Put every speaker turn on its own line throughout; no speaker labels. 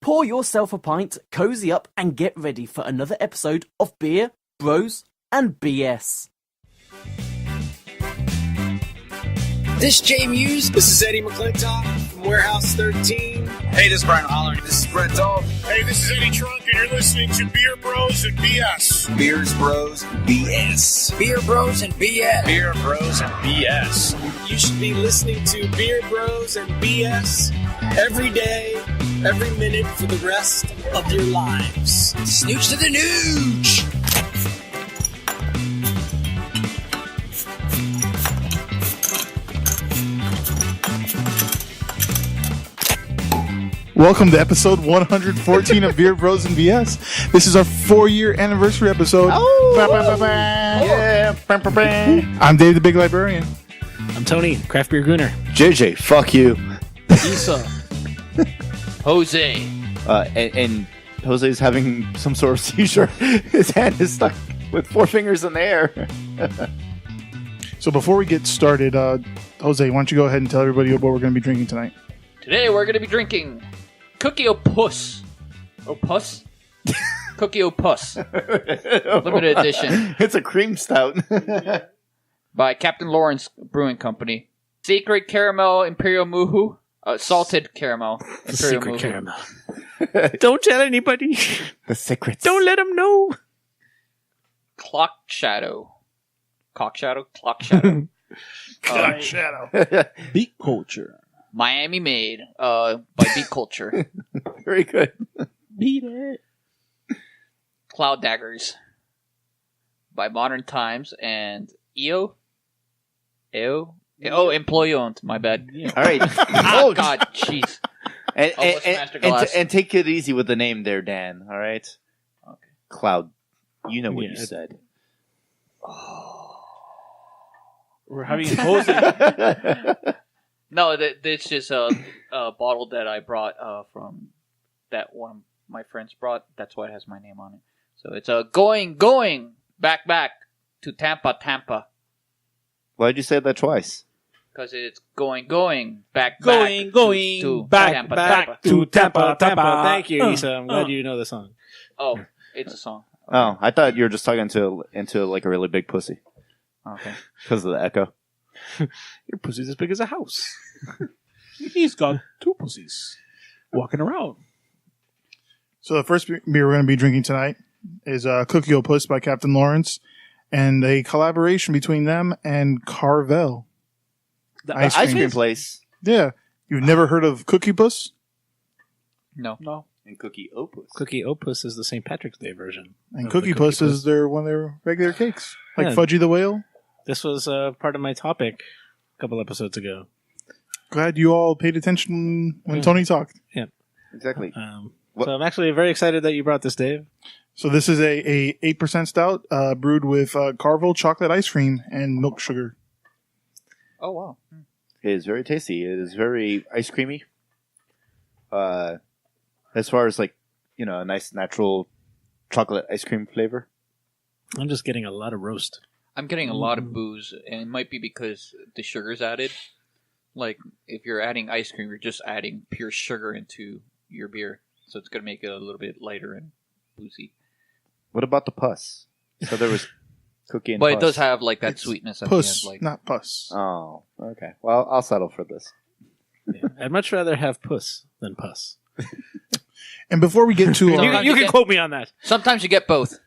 Pour yourself a pint, cozy up, and get ready for another episode of Beer, Bros, and BS.
This is Jay Muse.
This is Eddie McClintock from Warehouse 13.
Hey, this is Brian Holler.
This is Brett Dahl.
Hey, this is Eddie Trunk, and you're listening to Beer Bros and BS.
Beers, Bros, BS.
Beer Bros and BS.
Beer Bros and BS.
You should be listening to Beer Bros and BS every day, every minute for the rest of your lives.
Snooch to the nooch.
Welcome to episode 114 of Beer Bros and BS. This is our 4-year anniversary episode. Yeah. I'm Dave the Big Librarian.
I'm Tony, Craft Beer Gooner.
JJ, fuck you.
Isa.
Jose.
And Jose's having some sort of seizure. His hand is stuck with 4 fingers in the air.
So before we get started, Jose, why don't you go ahead and tell everybody what we're going to be drinking tonight?
Today we're going to be drinking Cookie Opus. Opus? Cookie Opus. Limited edition.
It's a cream stout.
By Captain Lawrence Brewing Company. Secret Caramel Imperial Muhu. Salted Caramel Imperial
Secret
Muhu.
caramel. Don't tell anybody.
The secrets.
Don't let them know.
Clock Shadow. Cock Shadow? Clock Shadow.
Shadow.
Beat culture.
Miami made by Beat Culture.
Very good.
Beat it.
Cloud Daggers by Modern Times and EO. Employee owned. My bad.
All right.
Oh God, jeez.
And take it easy with the name there, Dan. All right.
Okay.
Cloud. You know what you said.
We're having Jose.
No, this is a bottle that I brought from that one of my friends brought. That's why it has my name on it. So it's going back to Tampa.
Why'd you say that twice?
Because it's going back
Going
to
back
Tampa.
to Tampa. Thank you, Isa. I'm glad you know the song.
Oh, it's a song.
Oh, I thought you were just talking into like a really big pussy
Okay.
because of the echo.
Your pussy's as big as a house. He's got 2 pussies walking around.
So the first beer we're going to be drinking tonight is Cookie Opus by Captain Lawrence, and a collaboration between them and Carvel.
The ice cream place.
Yeah. You've never heard of Cookie Puss?
No.
And Cookie Opus.
Cookie Opus is the St. Patrick's Day version.
And Cookie Puss is one of their regular cakes. Like Fudgy the Whale.
This was part of my topic a couple episodes ago.
Glad you all paid attention when Tony talked.
Yeah.
Exactly.
So I'm actually very excited that you brought this, Dave.
So this is a 8% stout brewed with Carvel chocolate ice cream and milk sugar.
Oh wow.
It is very tasty. It is very ice creamy. As far as a nice natural chocolate ice cream flavor.
I'm just getting a lot of roast.
I'm getting a lot of booze, and it might be because the sugar's added. Like, if you're adding ice cream, you're just adding pure sugar into your beer. So it's going to make it a little bit lighter and boozy.
What about the pus? So there was cookie and
but
pus.
It does have, like, that
It's
sweetness at
Puss,
the end.
not puss.
Oh, okay. Well, I'll settle for this.
Yeah. I'd much rather have puss than pus.
And before we get to...
You can quote me on that.
Sometimes you get both,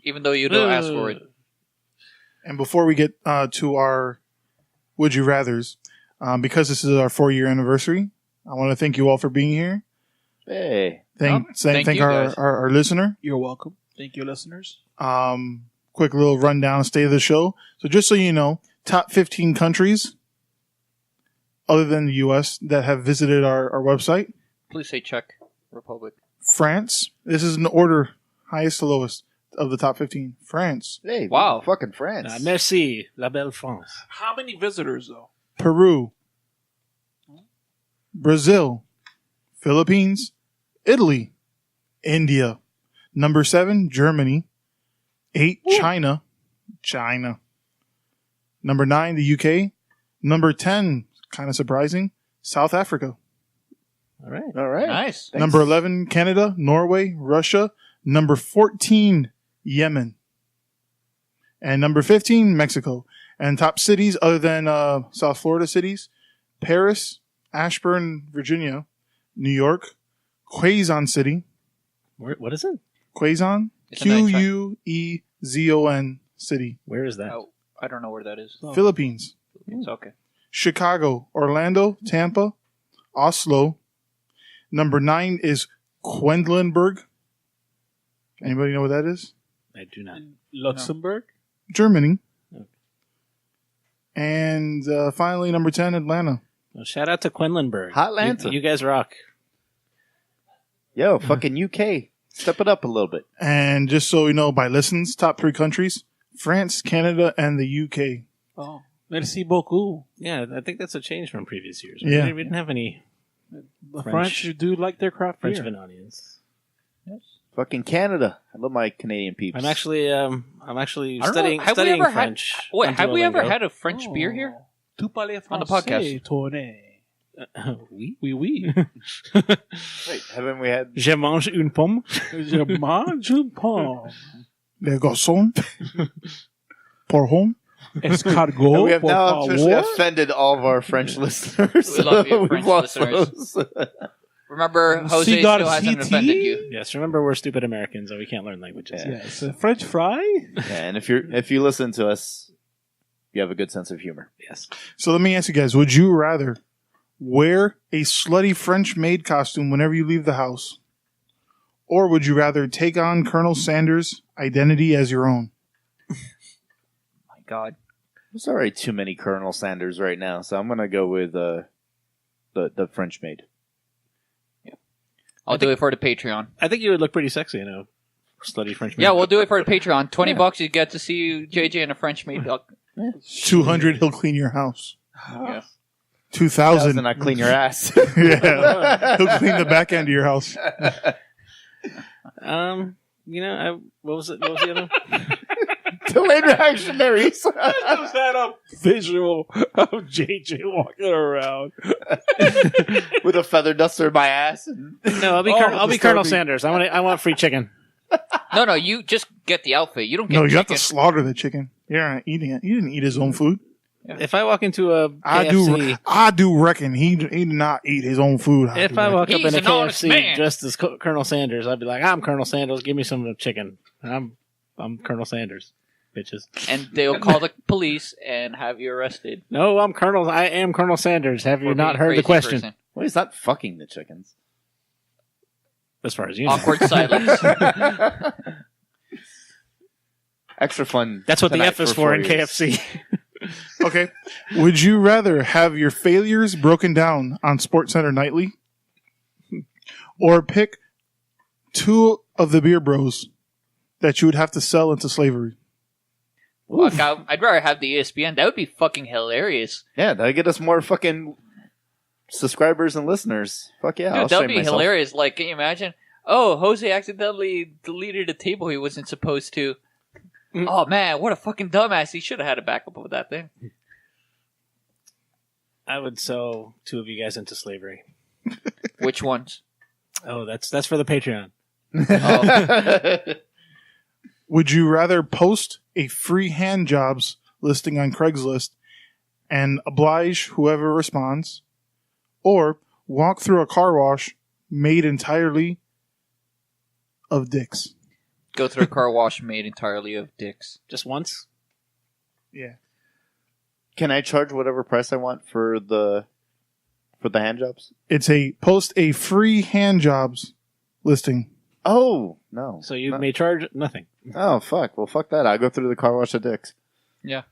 even though you don't ask for it.
And before we get to our Would You Rathers, because this is our 4-year anniversary, I want to thank you all for being here.
Hey.
Thank
you guys.
our listener.
You're welcome. Thank you, listeners.
Quick little rundown, state of the show. So just so you know, top 15 countries, other than the U.S., that have visited our website.
Please say Czech Republic.
France. This is an order, highest to lowest of the top 15. France.
Hey,
wow.
Fucking France.
Merci, la belle France.
How many visitors, though?
Peru. Brazil. Philippines. Italy. India. Number 7, Germany. 8, China. Number 9, the UK. Number 10, kind of surprising, South Africa.
All right.
All right.
Nice.
Thanks.
Number 11, Canada, Norway, Russia. Number 14, Yemen. And number 15, Mexico. And top cities other than South Florida cities, Paris, Ashburn, Virginia, New York, Quezon City.
What is it?
Quezon,
It's a nice track.
Quezon City.
Where is that?
Oh, I don't know where that is.
Philippines.
It's okay.
Chicago, Orlando, Tampa, Oslo. Number 9 is Quedlinburg. Anybody know what that is?
I do not.
Luxembourg?
Germany.
Okay.
And finally, number 10, Atlanta.
Well, shout out to Quedlinburg.
Hotlanta.
You guys rock.
Yo, fucking UK. Step it up a little bit.
And just so you know, by listens, top 3 countries, France, Canada, and the UK.
Oh. Merci beaucoup.
Yeah, I think that's a change from previous years.
Yeah.
We didn't have any
The
French-
French do like their craft
French
beer.
of an audience.
Fucking Canada. I love my Canadian peeps.
I'm actually
I don't know,
studying
have we
studying
ever had-
French.
Wait,
on
have we ever
Duolingo.
had a French beer here?
Tu parles
On the
français,
podcast.
Tony.
Oui.
Oui, oui.
Wait, haven't we had...
Je mange une pomme.
Je mange une pomme.
Les garçons. Pour home.
Escargot.
we have
por
now officially
favor.
offended all of our French listeners.
We love you,
We've
French
lost
listeners.
those.
Remember, Jose
Cigar
still hasn't
City?
offended you.
Yes, remember we're stupid Americans and we can't learn languages.
Yeah.
Yes, a French fry.
Yeah, and if you listen to us, you have a good sense of humor.
Yes.
So let me ask you guys, would you rather wear a slutty French maid costume whenever you leave the house? Or would you rather take on Colonel Sanders' identity as your own?
My God.
There's already too many Colonel Sanders right now, so I'm gonna go with the French maid.
I'll do it for the Patreon.
I think you would look pretty sexy in a slutty French man.
Yeah, we'll do it for the Patreon. $20, you get to see JJ in a French maid.
200, he'll clean your house.
Yeah.
2,000.
Doesn't I clean your ass?
Yeah. He'll clean the back end of your house.
What was it? What was the other one?
Delayed reactionaries.
I just had a visual of JJ walking around.
With a feather duster in my ass.
No, I'll be Colonel Sanders. I want free chicken.
No, you just get the outfit. You don't get
No, you have
chicken.
to slaughter the chicken. You're not eating it. He didn't eat his own food.
If I walk into a
I
KFC,
do reckon he did not eat his own food.
if I walk up
He's
in a
an honest
KFC
man.
dressed as Colonel Sanders, I'd be like, "I'm Colonel Sanders. Give me some chicken. I'm Colonel Sanders, bitches."
And they'll call the police and have you arrested.
No, I am Colonel Sanders. Have you
for
not
being a
heard the
crazy
question?
person.
Well, he's not fucking the chickens.
As far as you know,
Awkward silence.
Extra fun.
that's what the
tonight
F is for in
4 years.
KFC.
Okay. Would you rather have your failures broken down on SportsCenter Nightly, or pick 2 of the beer bros that you would have to sell into slavery?
Fuck, I'd rather have the ESPN. That would be fucking hilarious.
Yeah, that'll get us more fucking subscribers and listeners. Fuck yeah, I'll
Dude, that would
shame
be
myself.
hilarious. Like, can you imagine? Oh, Jose accidentally deleted a table he wasn't supposed to. Oh man, what a fucking dumbass! He should have had a backup of that thing.
I would sell 2 of you guys into slavery.
Which ones?
Oh, that's for the Patreon.
Oh,
Would you rather post a free hand jobs listing on Craigslist and oblige whoever responds, or walk through a car wash made entirely of dicks?
go through a car wash made entirely of dicks.
Just once?
Yeah.
Can I charge whatever price I want for the hand jobs?
It's a post a free hand jobs listing.
Oh no!
So you
No.
may charge nothing.
Oh fuck! Well, fuck that. I'll go through the car wash of dicks.
Yeah.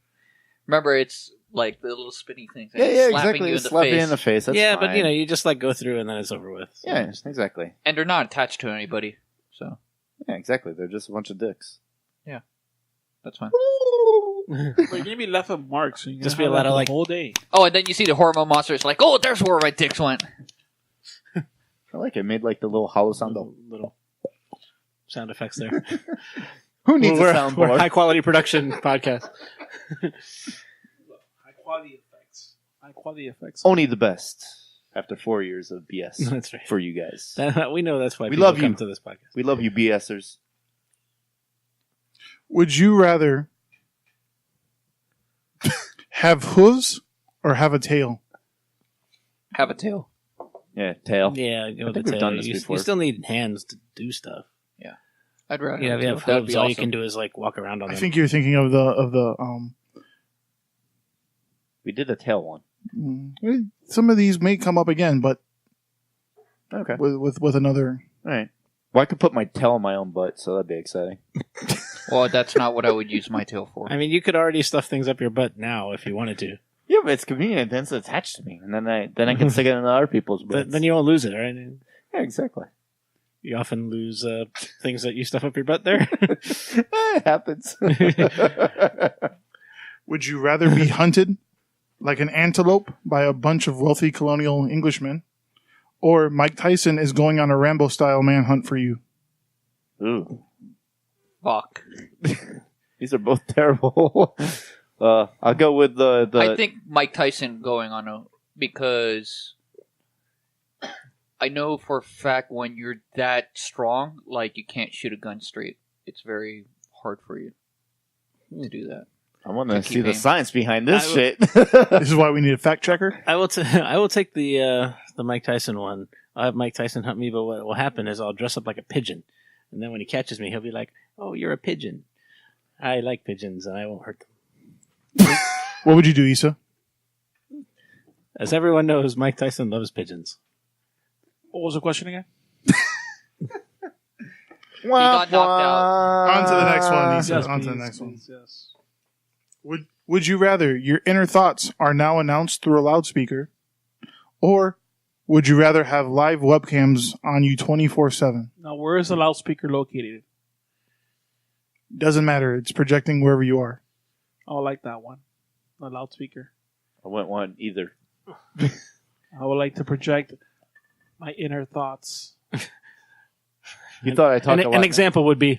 Remember, it's like the little spinny things. and
Yeah,
it's slapping
exactly.
you in the
Slap you
face.
in the face. That's
yeah,
fine.
but you just go through and then it's over with. So.
Yeah, exactly.
And they're not attached to anybody, so
Yeah, exactly. They're just a bunch of dicks.
that's fine.
Like, give me left of marks. So you
Just
can
be
have
a lot
that
of,
for
like-
the whole day.
Oh, and then you see the hormone monster. It's like, oh, there's where my dicks went.
I like it. Made like the little hollow sound.
Little sound effects there.
Who needs
we're
a
a
soundboard?
high quality production podcast.
High quality effects. High quality effects.
Only the best. After 4 years of BS.
That's right.
For you guys.
We know that's why
We
people
love
come
you.
to this podcast.
We love you, BSers.
Would you rather have hooves or have a tail?
Have a tail.
Yeah, tail.
Yeah, you know,
I think
the
we've
tail.
done this
you
before.
still need hands to do stuff.
I'd rather.
Yeah,
have
if you
a
have
tail. That'd
hooves,
be
all
awesome.
you can do is like walk around on
I
them.
think you're thinking of the
We did a tail one.
some of these may come up again, but
Okay.
with another.
All right. Well, I could put my tail on my own butt, so that'd be exciting.
Well, that's not what I would use my tail for.
I mean, you could already stuff things up your butt now if you wanted to.
Yeah, but it's convenient. Then it's attached to me, and then I can stick it in other people's butts.
But then you won't lose it, right?
Yeah, exactly.
You often lose things that you stuff up your butt there.
It happens.
Would you rather be hunted like an antelope by a bunch of wealthy colonial Englishmen, or Mike Tyson is going on a Rambo-style manhunt for you?
Ooh,
Fuck.
these are both terrible. I'll go with the.
I think Mike Tyson going on a because I know for a fact when you're that strong, like you can't shoot a gun straight. It's very hard for you to do that.
I want to
to
see
keep
the
aim.
science behind this
I
shit.
This is why we need a fact checker.
I will take the Mike Tyson one. I'll have Mike Tyson hunt me, but what will happen is I'll dress up like a pigeon, and then when he catches me, he'll be like, "Oh, you're a pigeon. I like pigeons, and I won't hurt them."
What would you do, Issa?
As everyone knows, Mike Tyson loves pigeons.
What was the question again?
He got knocked out.
On to the next one, Issa.
Yes,
On to the
please,
next one.
please, yes.
Would you rather your inner thoughts are now announced through a loudspeaker, or would you rather have live webcams on you 24/7?
Now, where is the loudspeaker located?
Doesn't matter. It's projecting wherever you are.
I would like that one. The loudspeaker.
I wouldn't want either.
I would like to project my inner thoughts.
You thought I talked a lot.
An example would be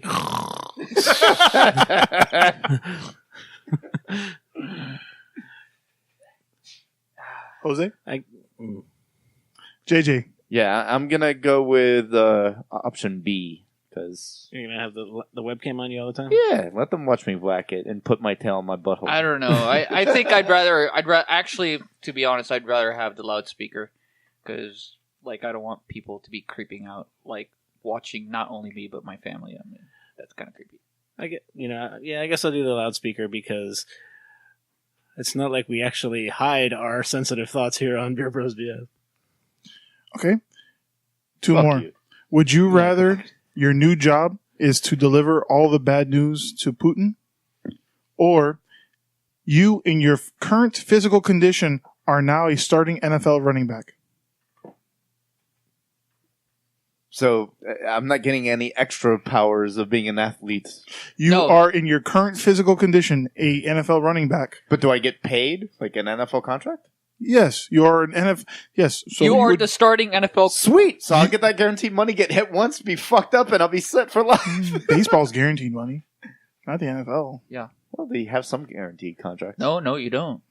Jose?
I,
JJ?
Yeah, I'm gonna go with option B because
you're gonna have the webcam on you all the time.
yeah, let them watch me whack it and put my tail on my butthole.
I don't know. I think I'd rather actually, to be honest, I'd rather have the loudspeaker because like I don't want people to be creeping out, like watching not only me but my family. I mean, that's kind of creepy.
I guess I'll do the loudspeaker because it's not like we actually hide our sensitive thoughts here on Beer Bros BS.
Okay. Two
Fuck
more.
you.
Would you rather your new job is to deliver all the bad news to Putin, or you in your current physical condition are now a starting NFL running back?
So I'm not getting any extra powers of being an athlete.
You
No.
are in your current physical condition a NFL running back.
But do I get paid like an NFL contract?
Yes, you are an NFL. Yes, so
you are
would-
the starting NFL.
Sweet. So I'll get that guaranteed money, get hit once, be fucked up, and I'll be set for life.
baseball's guaranteed money, not the NFL.
Well, they have some guaranteed contracts.
No, you don't.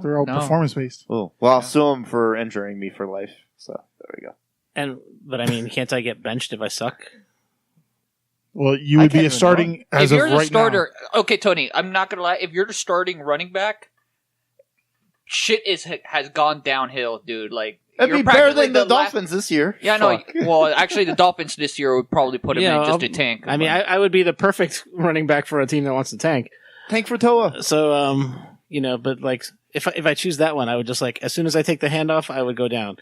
They're all
No.
performance based.
Oh, well, I'll sue them for injuring me for life. So there we go.
But I mean, can't I get benched if I suck?
Well, you
I
would be
can't
a
even
starting as
If
of
you're the
right
starter, okay, Tony, I'm not gonna lie. If you're the starting running back, shit has gone downhill, dude. Like
That'd
you're
be better
practically
than the
last-
Dolphins this year.
Yeah, no.
Fuck.
Well, actually, the Dolphins this year would probably put him
Yeah,
in just
I'll-
a tank.
I mean, I would be the perfect running back for a team that wants to tank.
Tank for Toa.
So, but like, if I choose that one, I would just like, as soon as I take the handoff, I would go down.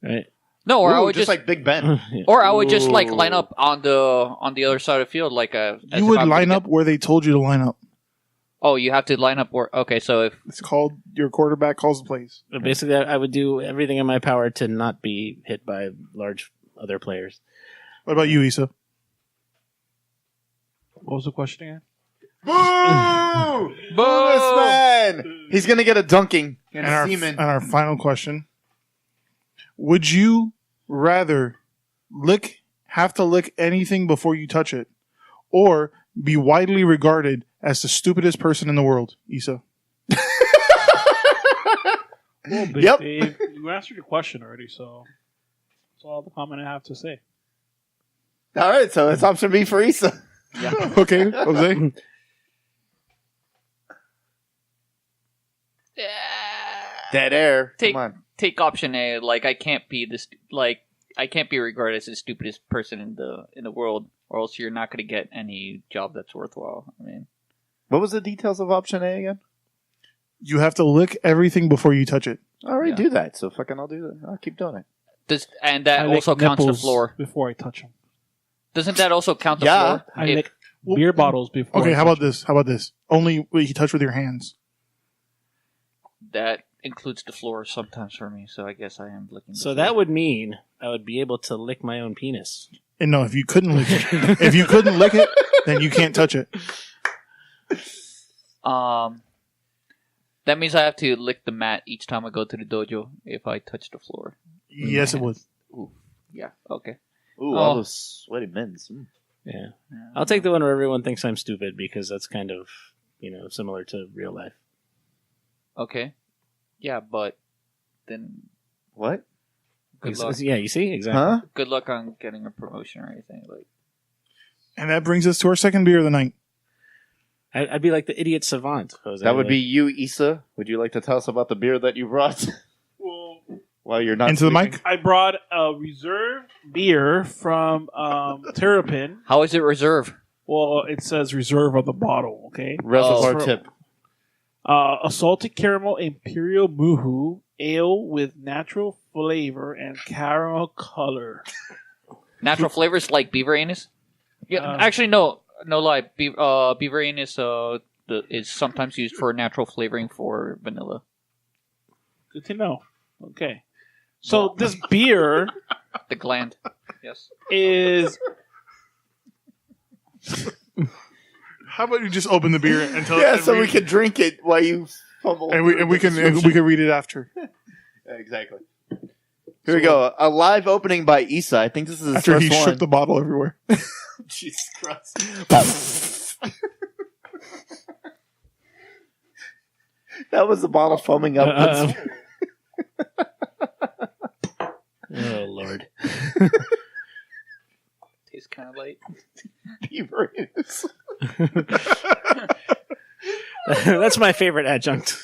Right?
no, or I
Ooh,
would just
like Big Ben.
or I would just like line up on the other side of the field, like as
You
if
would
I'm
line
gonna
up where they told you to line up.
Oh, you have to line up where? Okay, so if
It's called your quarterback calls the plays.
But basically, I would do everything in my power to not be hit by large other players.
What about you, Issa?
What was the question again?
Boo! Boo! This man! He's gonna get a dunking and
And
a
our,
semen.
and our final question: would you rather have to lick anything before you touch it, or be widely regarded as the stupidest person in the world, Issa?
Well,
Yep.
if
You answered your question already, so that's all the comment I have to say.
All right, so it's option B for Issa.
Okay, Jose.
Dead air.
Take
Come on.
take option A. Like I can't be I can't be regarded as the stupidest person in the world, or else you're not going to get any job that's worthwhile. I mean,
What was the details of option A again?
You have to lick everything before you touch it.
I already
Yeah.
do that, so fucking I'll do that. I'll keep doing it.
that
I lick
also counts the
nipples
floor.
before I touch them.
Doesn't that also count the
Yeah.
floor?
I
If-
lick beer bottles before.
Okay,
I
how
touch
about this? How about this? Only what you touch with your hands.
that includes the floor sometimes for me, so I guess I am licking. The
So
floor.
that would mean I would be able to lick my own penis.
And no, if you couldn't lick it, if you couldn't lick it, then you can't touch it.
That means I have to lick the mat each time I go to the dojo if I touch the floor.
Yes, it would.
Ooh, yeah, okay.
Ooh,
Oh.
all those sweaty men's.
Yeah. I'll take the one where everyone thinks I'm stupid because that's kind of, similar to real life.
Okay. Yeah, but then
What?
good luck.
Yeah, you see? Exactly.
Huh?
Good luck on getting a promotion or anything. Like,
And that brings us to our second beer of the night.
I'd be like the idiot savant, Jose.
That would
Like,
be you, Issa. Would you like to tell us about the beer that you brought
Well,
while you're not
Into the
sleeping?
mic.
I brought a reserve beer from Terrapin.
how is it reserve?
Well, it says reserve on the bottle. Okay.
Reservoir
Oh.
tip.
A salted caramel imperial muhu ale with natural flavor and caramel color.
Natural flavors like beaver anus? Yeah, actually, no lie. Beaver anus is sometimes used for natural flavoring for vanilla.
Good to know. Okay. So this beer
The gland. Yes.
is
How about you just open the beer and tell
Yeah,
and
so we
read-
can drink it while you fumble.
and we can read it after.
Exactly. Here we go. A live opening by Issa. I think this is his
After he
first
shook
one.
the bottle everywhere.
Jesus Christ. That was the bottle foaming up.
Oh, Lord.
Tastes kind of light.
Beaver anus.
That's my favorite adjunct.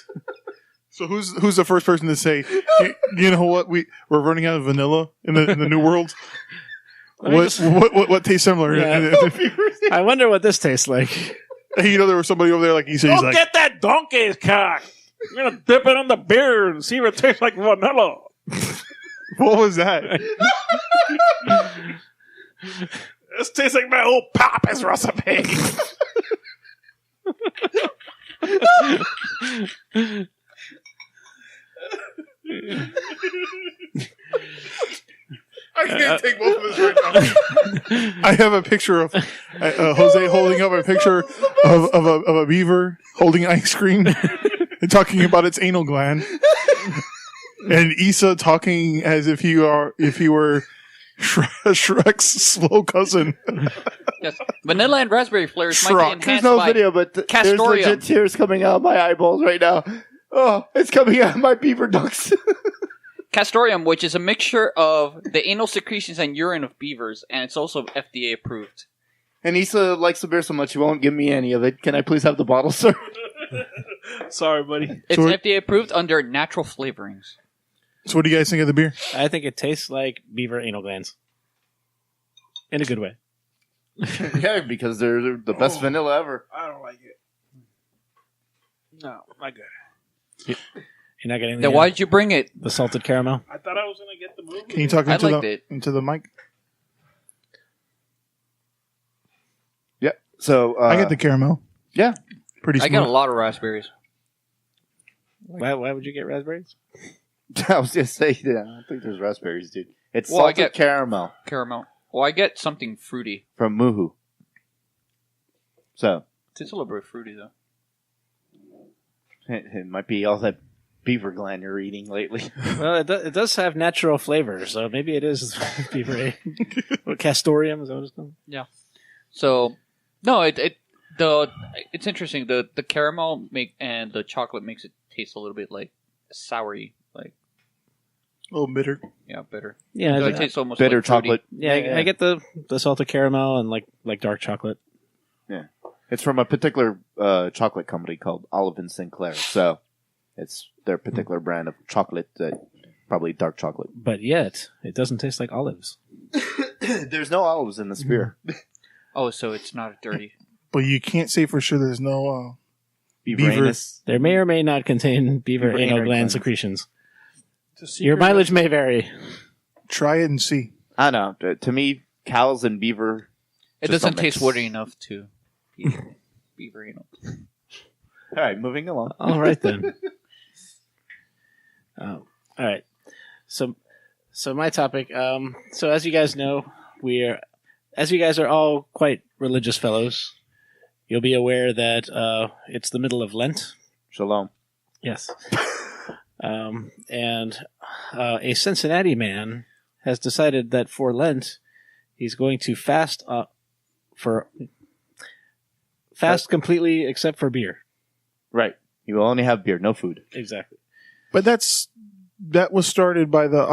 So who's the first person to say, you know what, we're running out of vanilla in the new world? What tastes similar?
Yeah. I wonder what this tastes like.
There was somebody over there like he said, he's
Go
like,
get that donkey's cock. You're gonna dip it in the beer and see if it tastes like vanilla.
what was that?
This tastes like my old papa's recipe.
I can't take both of this right now. I have a picture of Jose holding up a picture of a beaver holding ice cream and talking about its anal gland, and Issa talking as if he were Shrek's slow cousin.
Yes. Vanilla and raspberry flavors might
Shrek.
be
There's
enhanced
no
by
video, but there's
Castorium.
legit tears coming out of my eyeballs right now. Oh, it's coming out of my beaver ducts.
Castorium, which is a mixture of the anal secretions and urine of beavers, and it's also FDA approved.
And Issa likes the beer so much he won't give me any of it. Can I please have the bottle, sir?
Sorry, buddy.
It's
So
FDA approved under natural flavorings.
So what do you guys think of the beer?
I think it tastes like beaver anal glands. In a good way.
Yeah, because they're the best vanilla ever.
I don't like it. No, not good.
You're not getting
Then why did you bring it?
the salted caramel?
I thought I was gonna get the movie.
Can you talk
I
into
liked it.
the mic?
Yeah. So
I get the caramel.
yeah.
Pretty
I
smooth.
got a lot of raspberries.
Why would you get raspberries?
I was gonna say, yeah, I don't think there's raspberries, dude. It's
Well, I
salted
get-
caramel
Caramel. Well, I get something fruity.
from Muhu. So
It's a little bit fruity, though.
it might be all that beaver gland you're eating lately.
Well, it does have natural flavor, so maybe it is beaver. What, Castorium is that what it's called?
So, no, it's interesting. The caramel and the chocolate makes it taste a little bit like soury, like
A little bitter.
Yeah, bitter.
Yeah,
So it tastes almost
bitter
like fruity.
chocolate.
yeah. I get the salted caramel and like dark chocolate.
Yeah, it's from a particular chocolate company called Olive and Sinclair. So it's their particular brand of chocolate that probably dark chocolate.
But yet, it doesn't taste like olives.
There's no olives in this beer.
Oh, so it's not dirty.
But you can't say for sure there's no
Beaver anus.
There may or may not contain beaver
Beaver
anal
anal
gland
glands.
secretions.
It's a secret
Your mileage may vary.
Try it and see.
I don't know. To me, cows and beaver.
It
just
doesn't
don't
taste
mix.
woody enough to be beaver anal.
All right, moving along.
All right then. All right. So my topic. So as you guys know, as you guys are all quite religious fellows, you'll be aware that it's the middle of Lent.
Shalom.
Yes. And a Cincinnati man has decided that for Lent, he's going to fast completely except for beer.
Right. You will only have beer, no food.
Exactly.
But that was started by the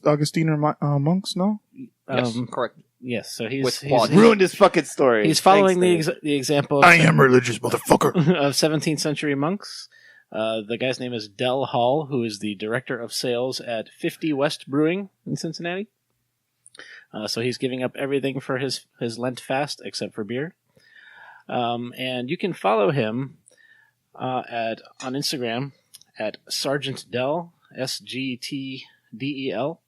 Augustiner monks, no?
Yes, correct.
Yes. So
With
he's
quad.
Ruined his fucking story.
He's following
Thanks,
the example of
I am religious, motherfucker.
of 17th century monks. The guy's name is Del Hall, who is the director of sales at 50 West Brewing in Cincinnati. So he's giving up everything for his Lent fast except for beer. And you can follow him on Instagram at Sergeant Del, SGTDEL.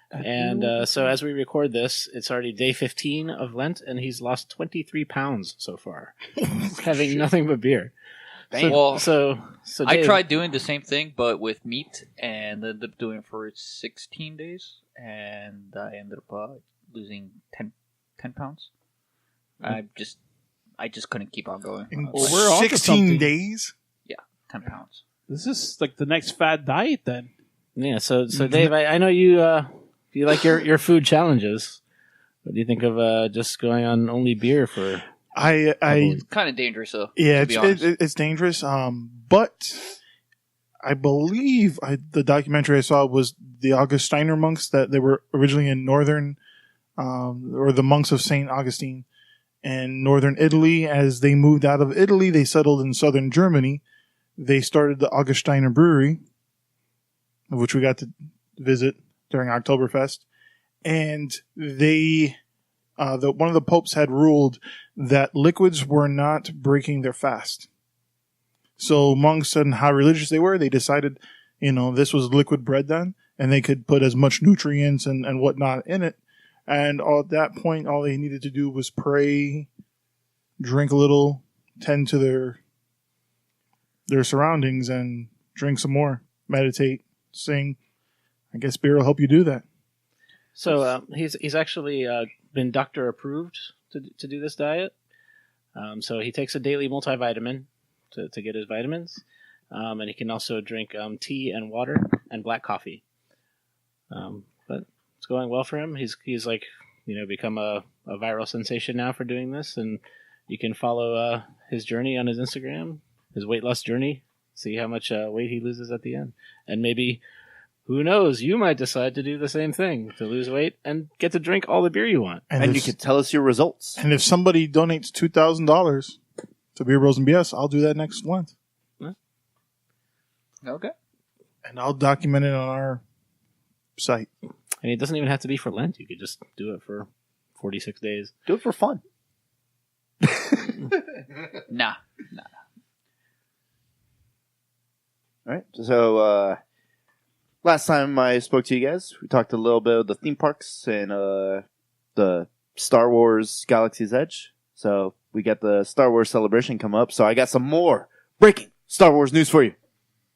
And so as we record this, it's already day 15 of Lent, and he's lost 23 pounds so far, having nothing but beer. So
I
Dave,
tried doing the same thing, but with meat, and ended up doing it for 16 days, and I ended up losing 10 pounds. I just couldn't keep on going.
In
Well, we're onto
16
something.
days?
10 pounds.
This is like the next fad diet then.
Yeah, so Dave, I know you like your food challenges. What do you think of just going on only beer for?
It's kind of dangerous, though.
Yeah,
to be honest.
it's dangerous. But I believe the documentary I saw was the Augustiner monks that they were originally in northern, or the monks of Saint Augustine in northern Italy. As they moved out of Italy, they settled in southern Germany. They started the Augustiner Brewery, which we got to visit during Oktoberfest, and they. One of the popes had ruled that liquids were not breaking their fast. So monks and how religious they were, they decided, this was liquid bread then, and they could put as much nutrients and whatnot in it. And at that point, all they needed to do was pray, drink a little, tend to their surroundings, and drink some more, meditate, sing. I guess beer will help you do that.
So he's actually been doctor approved to do this diet. So he takes a daily multivitamin to get his vitamins, and he can also drink tea and water and black coffee. But it's going well for him. He's like become a viral sensation now for doing this, and you can follow his journey on his Instagram, his weight loss journey. See how much weight he loses at the end, and maybe. Who knows? You might decide to do the same thing, to lose weight and get to drink all the beer you want.
And you could tell us your results.
And if somebody donates $2,000 to Beer Bros and BS, I'll do that next month.
Okay.
And I'll document it on our site.
And it doesn't even have to be for Lent. You could just do it for 46 days.
Do it for fun.
Nah.
All right. So, last time I spoke to you guys, we talked a little bit of the theme parks and the Star Wars Galaxy's Edge. So we got the Star Wars celebration come up. So I got some more breaking Star Wars news for you.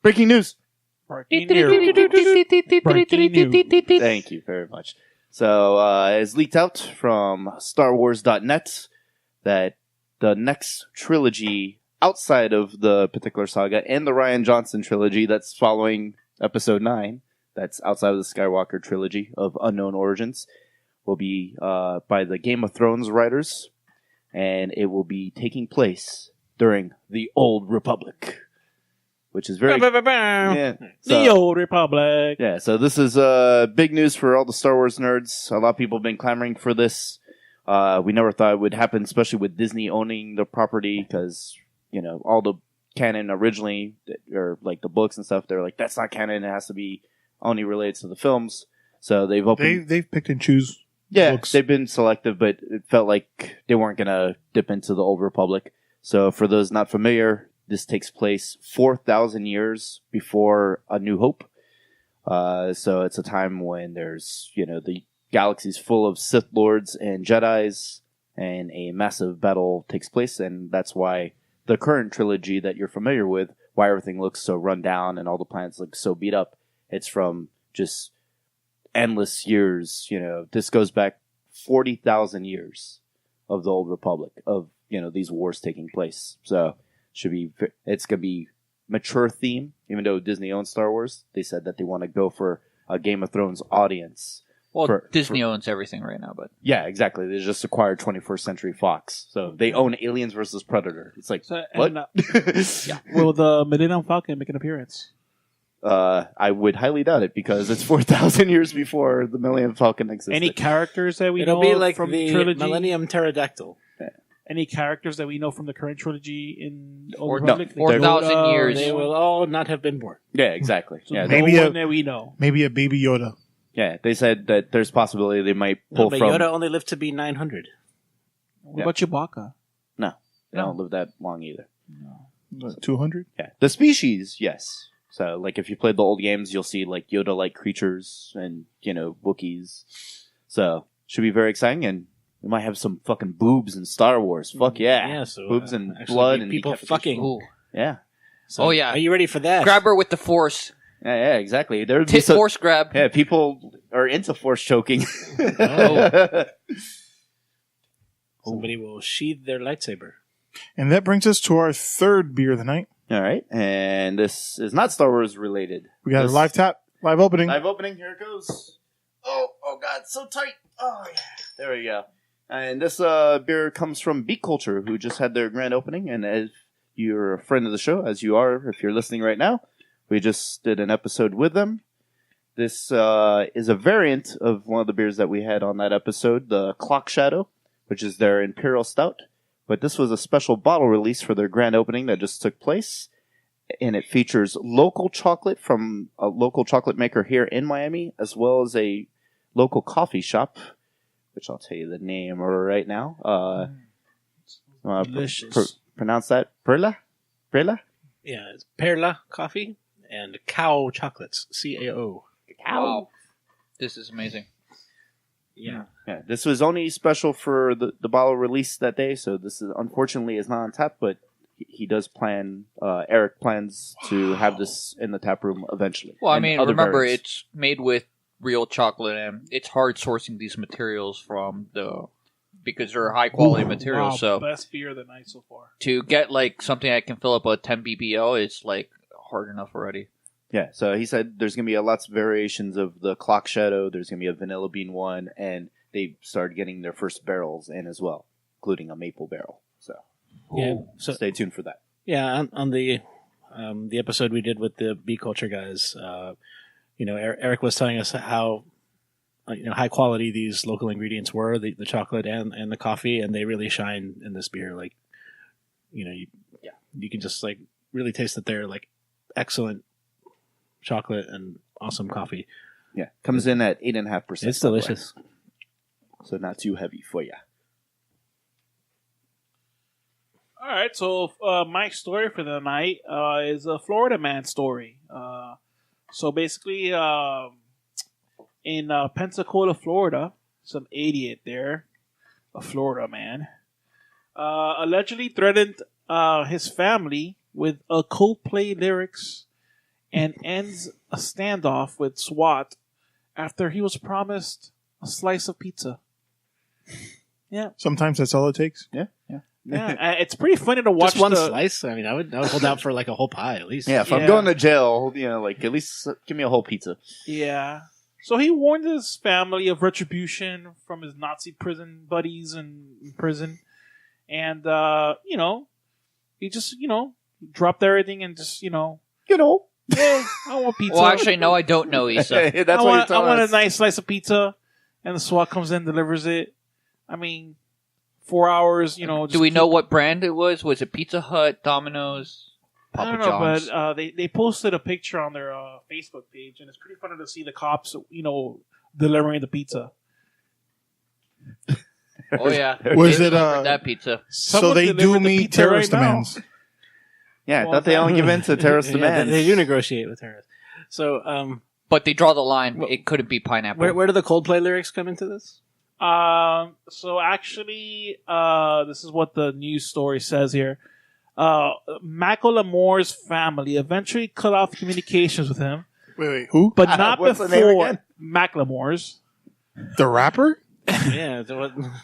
Breaking news.
Breaking news. Breaking news.
Thank you very much. So it's leaked out from StarWars.net that the next trilogy outside of the particular saga and the Rian Johnson trilogy that's following Episode 9, that's outside of the Skywalker trilogy of unknown origins, will be by the Game of Thrones writers, and it will be taking place during the Old Republic. which is very yeah.
The old Republic.
Yeah, so this is big news for all the Star Wars nerds. A lot of people have been clamoring for this. We never thought it would happen, especially with Disney owning the property, because, you know, all the canon originally, or like the books and stuff, they're like, that's not canon, it has to be only related to the films. So they've opened...
They've picked and choose books.
They've been selective, but it felt like they weren't going to dip into the Old Republic. So for those not familiar, this takes place 4,000 years before A New Hope. So it's a time when there's, you know, the galaxy's full of Sith Lords and Jedis, and a massive battle takes place, and that's why the current trilogy that you're familiar with, why everything looks so run down and all the planets look so beat up, it's from just endless years. You know, this goes back 40,000 years of the Old Republic, of, you know, these wars taking place. So it's gonna be mature theme. Even though Disney owns Star Wars, they said that they want to go for a Game of Thrones audience.
Well, Disney owns everything right now, but...
Yeah, exactly. They just acquired 21st Century Fox. So they own Aliens versus Predator. It's like, what?
Yeah. Will the Millennium Falcon make an appearance?
I would highly doubt it, because it's 4,000 years before the Millennium Falcon existed.
Any characters that we
It'll
know
be like
from
the
trilogy?
Millennium Pterodactyl.
Any characters that we know from the current trilogy in Old
4,000
Republic?
years.
They will all not have been born.
Yeah, exactly.
So
Yeah,
maybe
no one that we know.
Maybe a baby Yoda.
yeah, they said that there's possibility they might pull
But
from...
Yoda only lived to be 900.
What about Chewbacca?
No, they don't live that long either.
200?
Yeah, the species, yes. So, like, if you played the old games, you'll see, like, Yoda-like creatures and, you know, Wookiees. So, should be very exciting, and we might have some fucking boobs in Star Wars. Fuck yeah.
Yeah, so,
boobs and
actually
blood and
people
decapitation.
fucking.
Ooh.
Yeah.
So,
Oh, yeah.
Are you ready for that?
Grab her with the Force.
Yeah, exactly. There would be
Tit Force grab.
Yeah, people are into force choking.
Oh. Somebody will sheathe their lightsaber.
And that brings us to our third beer of the night.
All right, and this is not Star Wars related.
We got
This-
a live opening.
Live opening, here it goes. Oh God, so tight. Oh yeah, there we go. And this beer comes from Beat Culture, who just had their grand opening. And as you're a friend of the show, as you are if you're listening right now, we just did an episode with them. This is a variant of one of the beers that we had on that episode, the Clock Shadow, which is their Imperial Stout. But this was a special bottle release for their grand opening that just took place. And it features local chocolate from a local chocolate maker here in Miami, as well as a local coffee shop, which I'll tell you the name right now.
Delicious.
Pronounce that? Perla? Perla?
Yeah, it's Perla coffee and Cow chocolates. CAO.
Wow. This is amazing.
Yeah.
Yeah, this was only special for the bottle release that day, so this is unfortunately is not on tap, but he does plan, Eric plans to have this in the tap room eventually.
Well, I
And
mean,
other
remember,
variants.
it's made with real chocolate, and it's hard sourcing these materials because they're high quality materials.
Wow,
So
best beer of the night so far.
to get like something that can fill up a 10 BBL is like hard enough already.
Yeah, so he said there's going to be lots of variations of the Clock Shadow. There's going to be a vanilla bean one, and they started getting their first barrels in as well, including a maple barrel. So,
Yeah. So
stay tuned for that.
yeah, on the episode we did with the Bee Culture guys, Eric was telling us how high quality these local ingredients were, the chocolate and the coffee, and they really shine in this beer. Like, you can just like really taste that they're like excellent chocolate and awesome coffee.
Yeah, comes in at 8.5%.
It's delicious.
So not too heavy for you.
All right, so my story for the night is a Florida man story. So basically, in Pensacola, Florida, some idiot there, a Florida man, allegedly threatened his family with Coldplay lyrics and ends a standoff with SWAT after he was promised a slice of pizza. Yeah.
Sometimes that's all it takes.
Yeah.
Yeah, it's pretty funny to watch.
Just one slice. I mean, I would hold out for like a whole pie at least.
Yeah, if I'm going to jail, at least give me a whole pizza.
Yeah. So he warned his family of retribution from his Nazi prison buddies in prison. And, he just, dropped everything and just,
Got
Yeah, I want pizza.
Well, actually, no, I don't know, Issa.
That's
I
what
want,
you're telling
a
us.
nice slice of pizza, and the SWAT comes in, delivers it. I mean, 4 hours,
Do we know what brand it was? Was it Pizza Hut, Domino's,
I
Papa
don't know,
John's?
but they posted a picture on their Facebook page, and it's pretty funny to see the cops, delivering the pizza.
Oh, yeah.
Was
They
it,
delivered that pizza?
So
Someone
they
delivered
do
the
meet
pizza
terrorist
right now.
demands.
Yeah, I
Well,
thought they only give in to terrorist
Yeah,
demands.
they do negotiate with terrorists. So,
But they draw the line.
Well,
It couldn't be pineapple.
where do the Coldplay lyrics come into this?
So actually, this is what the news story says here. MacLeod's family eventually cut off communications with him,
Wait, who?
but not
What's the name
before
again?
MacLeod's.
The rapper?
Yeah.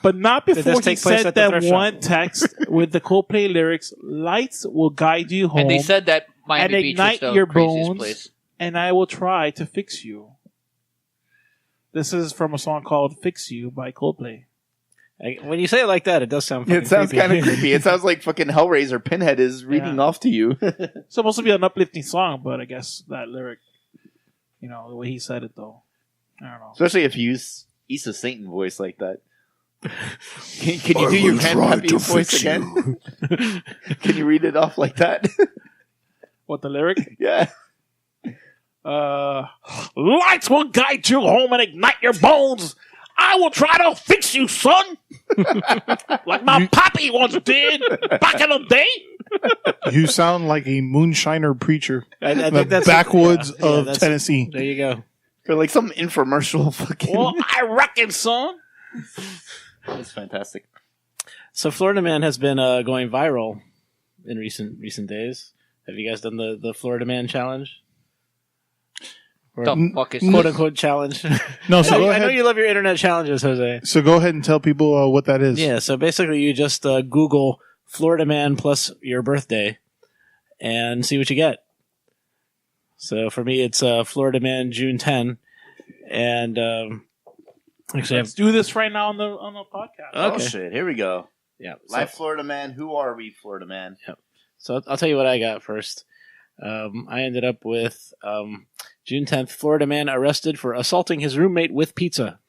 But not
Did
before
this
he
take place
sent
at the
that
thrift shop?
one text with the Coldplay lyrics, "Lights will guide you home,
and they said that
and
Miami Beach
ignite
is the
your
craziest
bones,
place.
and I will try to fix you." This is from a song called "Fix You" by Coldplay.
When you say it like that, it does sound.
It sounds
creepy.
kind of creepy. It sounds like fucking Hellraiser Pinhead is reading
Yeah.
off to you.
It's supposed to be an uplifting song, but I guess that lyric, the way he said it, though, I don't know.
Especially if you use Issa Satan voice like that. Can you do your Happy voice again? Can you read it off like that?
What, the lyric?
Yeah.
Lights will guide you home and ignite your bones. I will try to fix you, son. Like my poppy once did back in the day.
You sound like a moonshiner preacher.
I
The
think that's
backwoods
yeah,
of
that's-
Tennessee.
There you go.
Or like some infomercial fucking.
Well, I reckon, son.
That's fantastic.
So Florida Man has been going viral in recent days. Have you guys done the Florida Man challenge? Or
The fuck is
quote
this?
unquote challenge?
No, so go
I know
ahead.
you love your internet challenges, Jose.
So go ahead and tell people what that is.
Yeah, so basically you just Google Florida Man plus your birthday and see what you get. So for me, it's Florida Man June 10. And actually,
Let's do this right now on the podcast.
Oh
Okay.
shit! Here we go.
yeah.
Live Florida Man. Who are we, Florida Man?
So I'll tell you what I got first. I ended up with June 10th, Florida man arrested for assaulting his roommate with pizza.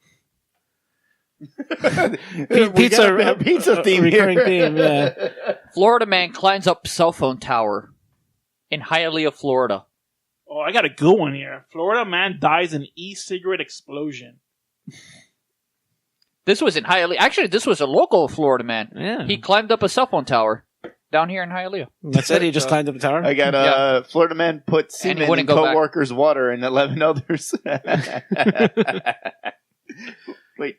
Pizza, pizza theme
recurring
here.
theme, yeah.
Florida man climbs up cell phone tower in Hialeah, Florida.
Oh, I got a good one here. Florida man dies in e-cigarette explosion.
This was in Hialeah. Actually, this was a local Florida man.
Yeah.
He climbed up a cell phone tower down here in Hialeah.
That's it. He just climbed up the tower.
I got
Yeah.
Florida Man put
And he
semen in
wouldn't go back.
co-workers' water and 11 others. Wait.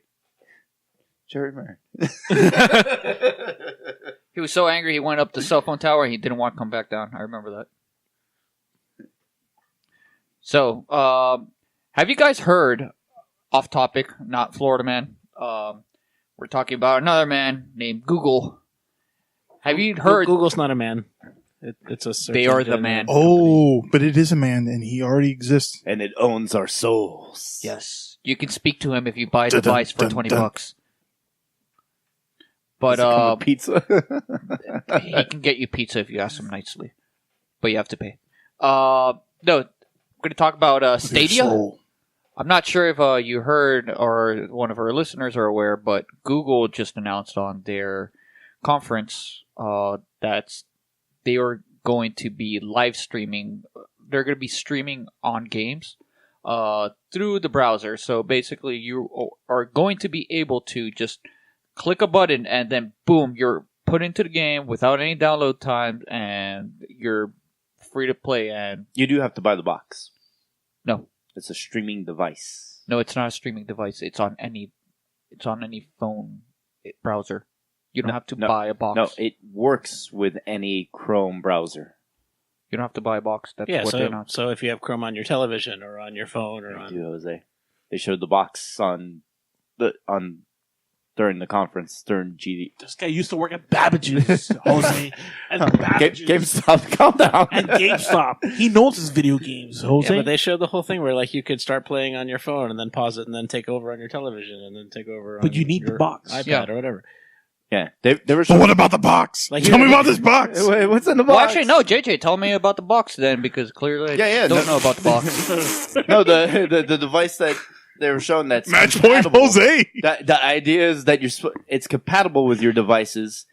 Jerry Marin.
He was so angry he went up the cell phone tower and he didn't want to come back down. I remember that. So, have you guys heard, off topic, not Florida man, we're talking about another man named Google. Have you heard?
Google's not a man. It's a search
They are
engine.
the man.
Oh, but it is a man, and he already exists.
And it owns our souls.
Yes. You can speak to him if you buy a
Dun, dun,
device for
dun,
20
dun.
bucks. But
Does it come with pizza.
he can get you pizza if you ask him nicely. But you have to pay. No, we're going to talk about Stadia.
Soul.
I'm not sure if you heard or one of our listeners are aware, but Google just announced on their conference that they are going to be live streaming. They're going to be streaming on games through the browser. So basically, you are going to be able to just click a button and then boom, you're put into the game without any download time, and you're free to play. And
You do have to buy the box.
no,
It's a streaming device.
no, it's not a streaming device. It's on any phone browser. You don't have to buy a box.
No, it works with any Chrome browser.
You don't have to buy a box. That's
Yeah,
what they announced.
so if you have Chrome on your television or on your phone or
Thank
on...
you, Jose. They showed the box during the conference during GD.
This guy used to work at Babbage's, Jose. And Babbage's.
GameStop, calm down.
And GameStop. He knows his video games, Jose.
Yeah, but they showed the whole thing where like you could start playing on your phone and then pause it and then take over on your television and then take over on
But you need the
your
box.
iPad
Yeah.
or whatever.
Yeah, they were
But
showing.
what about the box?
Like,
Tell me about this box.
Wait, what's in the box?
Well, actually, no. JJ, tell me about the box then, because clearly I don't know about the box.
No, the device that they were showing that's
Match point,
compatible.
Jose.
The idea is that it's compatible with your devices,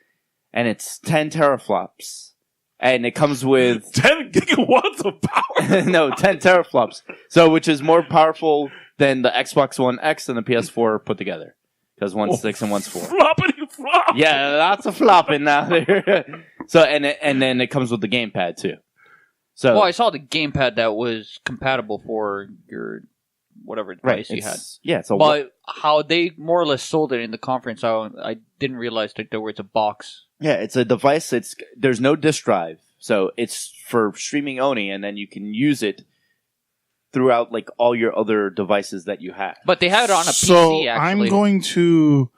and it's 10 teraflops, and it comes with
10 gigawatts of power.
no 10 teraflops. So, which is more powerful than the Xbox One X and the PS4 put together, because one's 6 and one's 4.
Floppity flop.
Yeah, lots of flopping now there. So, and then it comes with the gamepad too. So,
Well, I saw the gamepad that was compatible for your whatever device you had.
Yeah, it's a
But how they more or less sold it in the conference, I didn't realize that there was a box.
Yeah, it's a device. There's no disk drive, so it's for streaming only, and then you can use it throughout like all your other devices that you have.
But they had it on a
So
PC, actually.
I'm going to.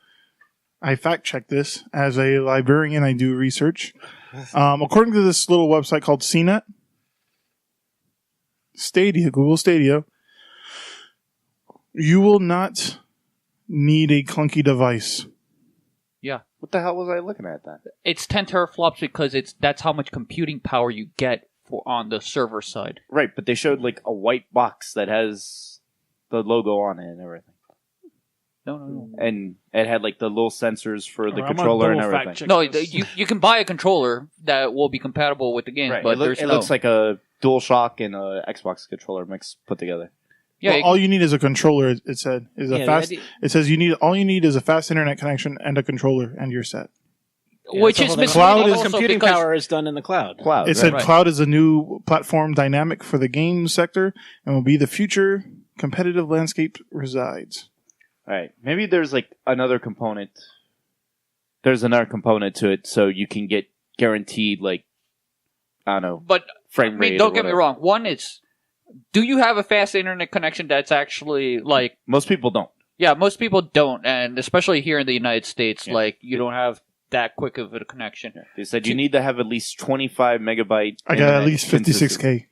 I fact check this as a librarian. I do research. According to this little website called CNET, Stadia, Google Stadia, you will not need a clunky device.
Yeah.
What the hell was I looking at that?
It's 10 teraflops because that's how much computing power you get for on the server side.
Right, but they showed like a white box that has the logo on it and everything.
No.
And it had like the little sensors for the
I'm gonna
controller and
double fact
everything.
check
No,
this.
you can buy a controller that will be compatible with the game,
Right.
but
It looks like a DualShock and a Xbox controller mix put together.
yeah,
Well, all you need is a controller. It said is a
Yeah, the
fast.
idea-
It says all you need is a fast internet connection and a controller, and you're set.
which
that's
is
the whole thing.
Cloud
misleading
is
also
computing
because-
power is done in the cloud.
Cloud.
It said
Right.
cloud is a new platform dynamic for the game sector and will be the future competitive landscape resides.
All right. Maybe there's like another component. There's another component to it, so you can get guaranteed like I don't know
But
frame
I
rate.
mean, don't
or
get me
whatever.
wrong. One is, do you have a fast internet connection that's actually like?
Most people don't.
Yeah, most people don't, and especially here in the United States,
Yeah.
like you don't have that quick of a connection.
They said you need to have at least 25 megabyte.
I got at
internet
least 56K.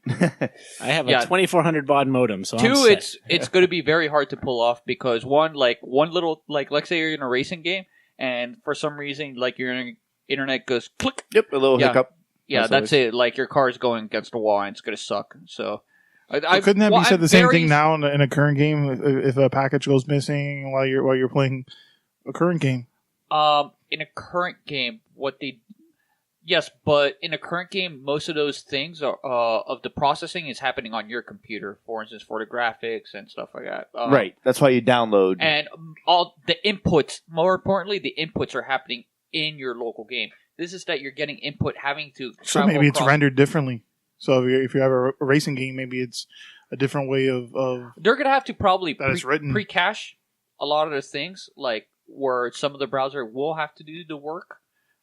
consistent.
I have
Yeah.
a 2400 baud modem, so I'm
Two,
set.
it's going to be very hard to pull off because one little let's say you're in a racing game and for some reason like your internet goes click.
Yep, a little
Yeah.
hiccup.
Yeah,
That's
that's it. Like your car's going against a wall and it's going to suck. So,
Couldn't that be said the same thing now in a current game? If a package goes missing while you're playing a current game,
In a current game, yes, but in a current game, most of those things are of the processing is happening on your computer. For instance, for the graphics and stuff like that.
Right. That's why you download.
And all the inputs, more importantly, the inputs are happening in your local game. This is that you're getting input having to
so
travel
maybe it's
across-
rendered differently. So if you have a racing game, maybe it's a different way of
They're going to have to probably
that it's written.
pre-cache a lot of those things, like where some of the browser will have to do the work.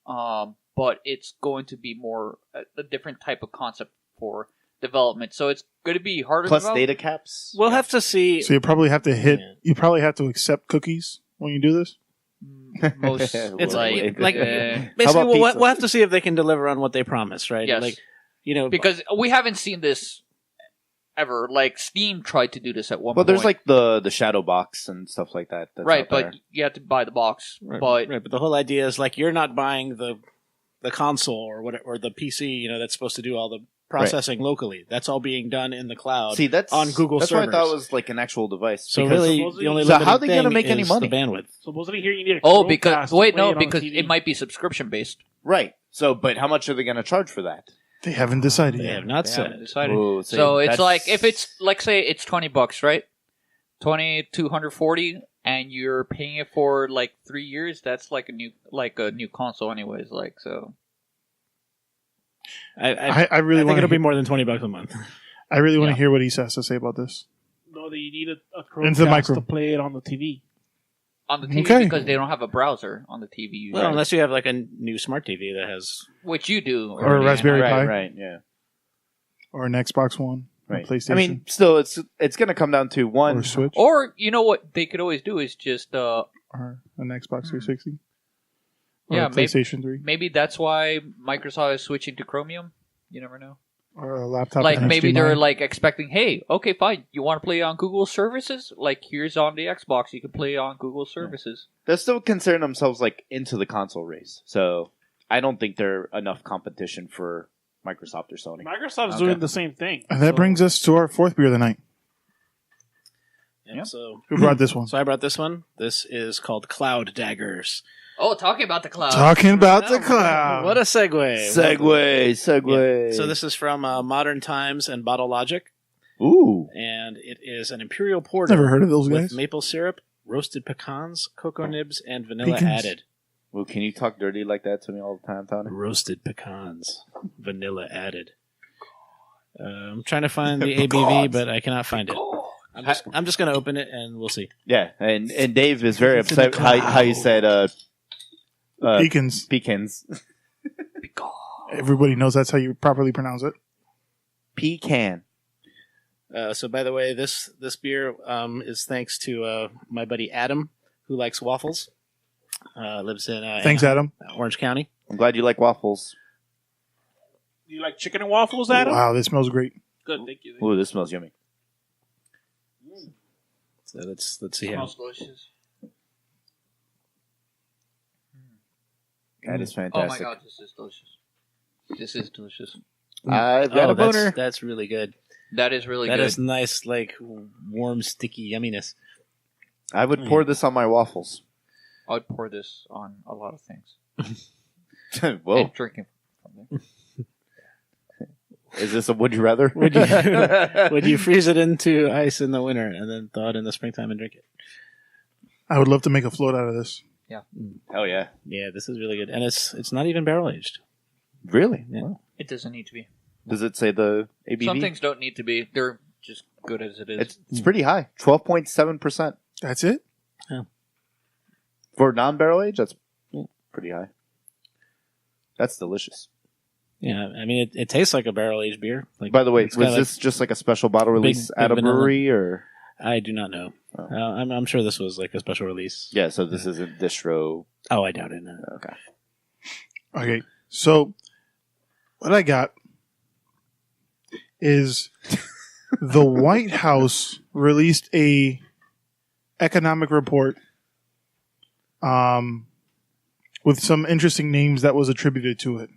But it's going to be more a different type of concept for development. So it's going to be harder
Plus
to develop.
data caps.
We'll have to see.
So you probably have to hit.
Yeah.
You probably have to accept cookies when you do this.
Most
It's
like,
like
How
basically
about
we'll
pizza?
have to see if they can deliver on what they promise, right?
Yes.
Like, you know,
because we haven't seen this ever. Like Steam tried to do this at one
Well,
point.
there's like the shadow box and stuff like that. That's
right,
out
but
there.
you have to buy the box.
right,
But
right, but the whole idea is like you're not buying the console or what or the PC, you know, that's supposed to do all the processing locally. That's all being done in the cloud.
See, that's
on Google
That's
servers.
what I thought was like an actual device.
So
because-
really,
supposedly-
the only
So
limiting
how are they gonna
thing
make any
is
money?
The bandwidth.
Supposedly here you need a
oh,
Chromecast
because
to
wait,
play
no,
it on
because
TV.
it might be subscription based.
right. So, but how much are they going to charge for that?
They haven't decided
They
yet.
have not
They
said.
haven't decided.
Whoa,
So it's
that's-
like if it's like say it's $20, right? 240, and you're paying it for like 3 years. That's like a new console, anyways. Like so.
I really
I think
want
it'll
to.
be more than $20 a month.
I really want to
Yeah.
hear what he has to say about this.
No, that you need a
Into the
Chromecast
micro.
to play it on the TV.
On the TV
Okay.
because they don't have a browser on the TV usually.
Well, unless you have like a new smart TV that has.
Which you do.
Or a
already.
Raspberry
right,
Pi.
right, yeah,
Or an Xbox One,
right.
or PlayStation,
I mean, still, it's going to come down to one.
or Switch,
Or you know what they could always do is just
or an Xbox 360, or
Yeah,
a PlayStation 3.
maybe that's why Microsoft is switching to Chromium. You never know.
Or a laptop.
Like
and
maybe
HDMI.
they're like expecting, hey, okay, fine, you want to play on Google services? Like here's on the Xbox, you can play on Google services.
They're still considering themselves like into the console race. So I don't think they're enough competition for Microsoft or Sony.
Microsoft's
Okay.
doing the same thing.
And that brings us to our fourth beer of the night.
Yeah. So
Who brought this one?
I brought this one. This is called Cloud Daggers.
Oh, talking about the cloud.
Talking about the cloud.
What a segue!
Segue.
Yeah. So this is from Modern Times and Bottle Logic,
Ooh.
and it is an imperial porter.
Never heard of those
with
guys.
maple syrup, roasted pecans, cocoa nibs, and vanilla
Pecans.
added.
Well, can you talk dirty like that to me all the time, Tony?
Roasted pecans, vanilla added. I'm trying to find the ABV, but I cannot find it. I'm just going to open it and we'll see.
Yeah, and Dave is very
It's in the
upset how you said
Pecans.
pecans.
Everybody knows that's how you properly pronounce it.
Pecan.
So, by the way, this beer is thanks to my buddy Adam, who likes waffles. Lives in
Thanks, Adam.
Orange County.
I'm glad you like waffles.
You like chicken and waffles, Adam?
Wow, this smells great.
Good, thank you.
Ooh, this smells yummy.
So let's see how.
Smells delicious.
That is
Oh my
fantastic.
god, this is delicious. This is delicious.
I've got a boner.
That's really good.
That is really
That
good.
is nice, like warm, sticky yumminess.
I would pour this on my waffles.
I would pour this on a lot of things.
Whoa.
And drinking from there.
Is this a would you rather?
Would you freeze it into ice in the winter and then thaw it in the springtime and drink it?
I would love to make a float out of this.
Oh, yeah.
Yeah, this is really good, and it's not even barrel aged.
Really?
Yeah.
Wow.
It doesn't need to be.
Does it say the ABV?
Some things don't need to be. They're just good as it is.
It's pretty high. 12.7%.
That's it?
For non-barrel age, that's pretty high. That's delicious.
Yeah, I mean it tastes like a barrel aged beer. Like,
By the way,
it's
was
got,
this just like a special bottle release
big
at a
vanilla.
brewery, or?
I do not know.
Oh.
I'm sure this was like a special release.
Yeah, so this isn't distro.
Oh, I doubt it. No.
Okay.
Okay, so what I got is the White House released a economic report with some interesting names that was attributed to it.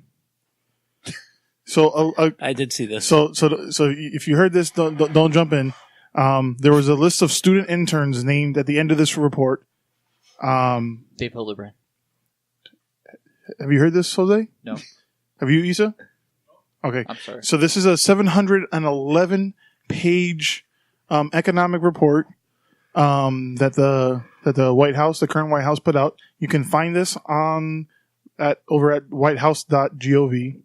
So
I did see this.
So if you heard this, don't jump in. There was a list of student interns named at the end of this report.
Dave Hildebrand.
Have you heard this, Jose?
No.
Have you, Issa? Okay.
I'm sorry.
So this is a 711-page economic report that the White House, the current White House, put out. You can find this over at whitehouse.gov.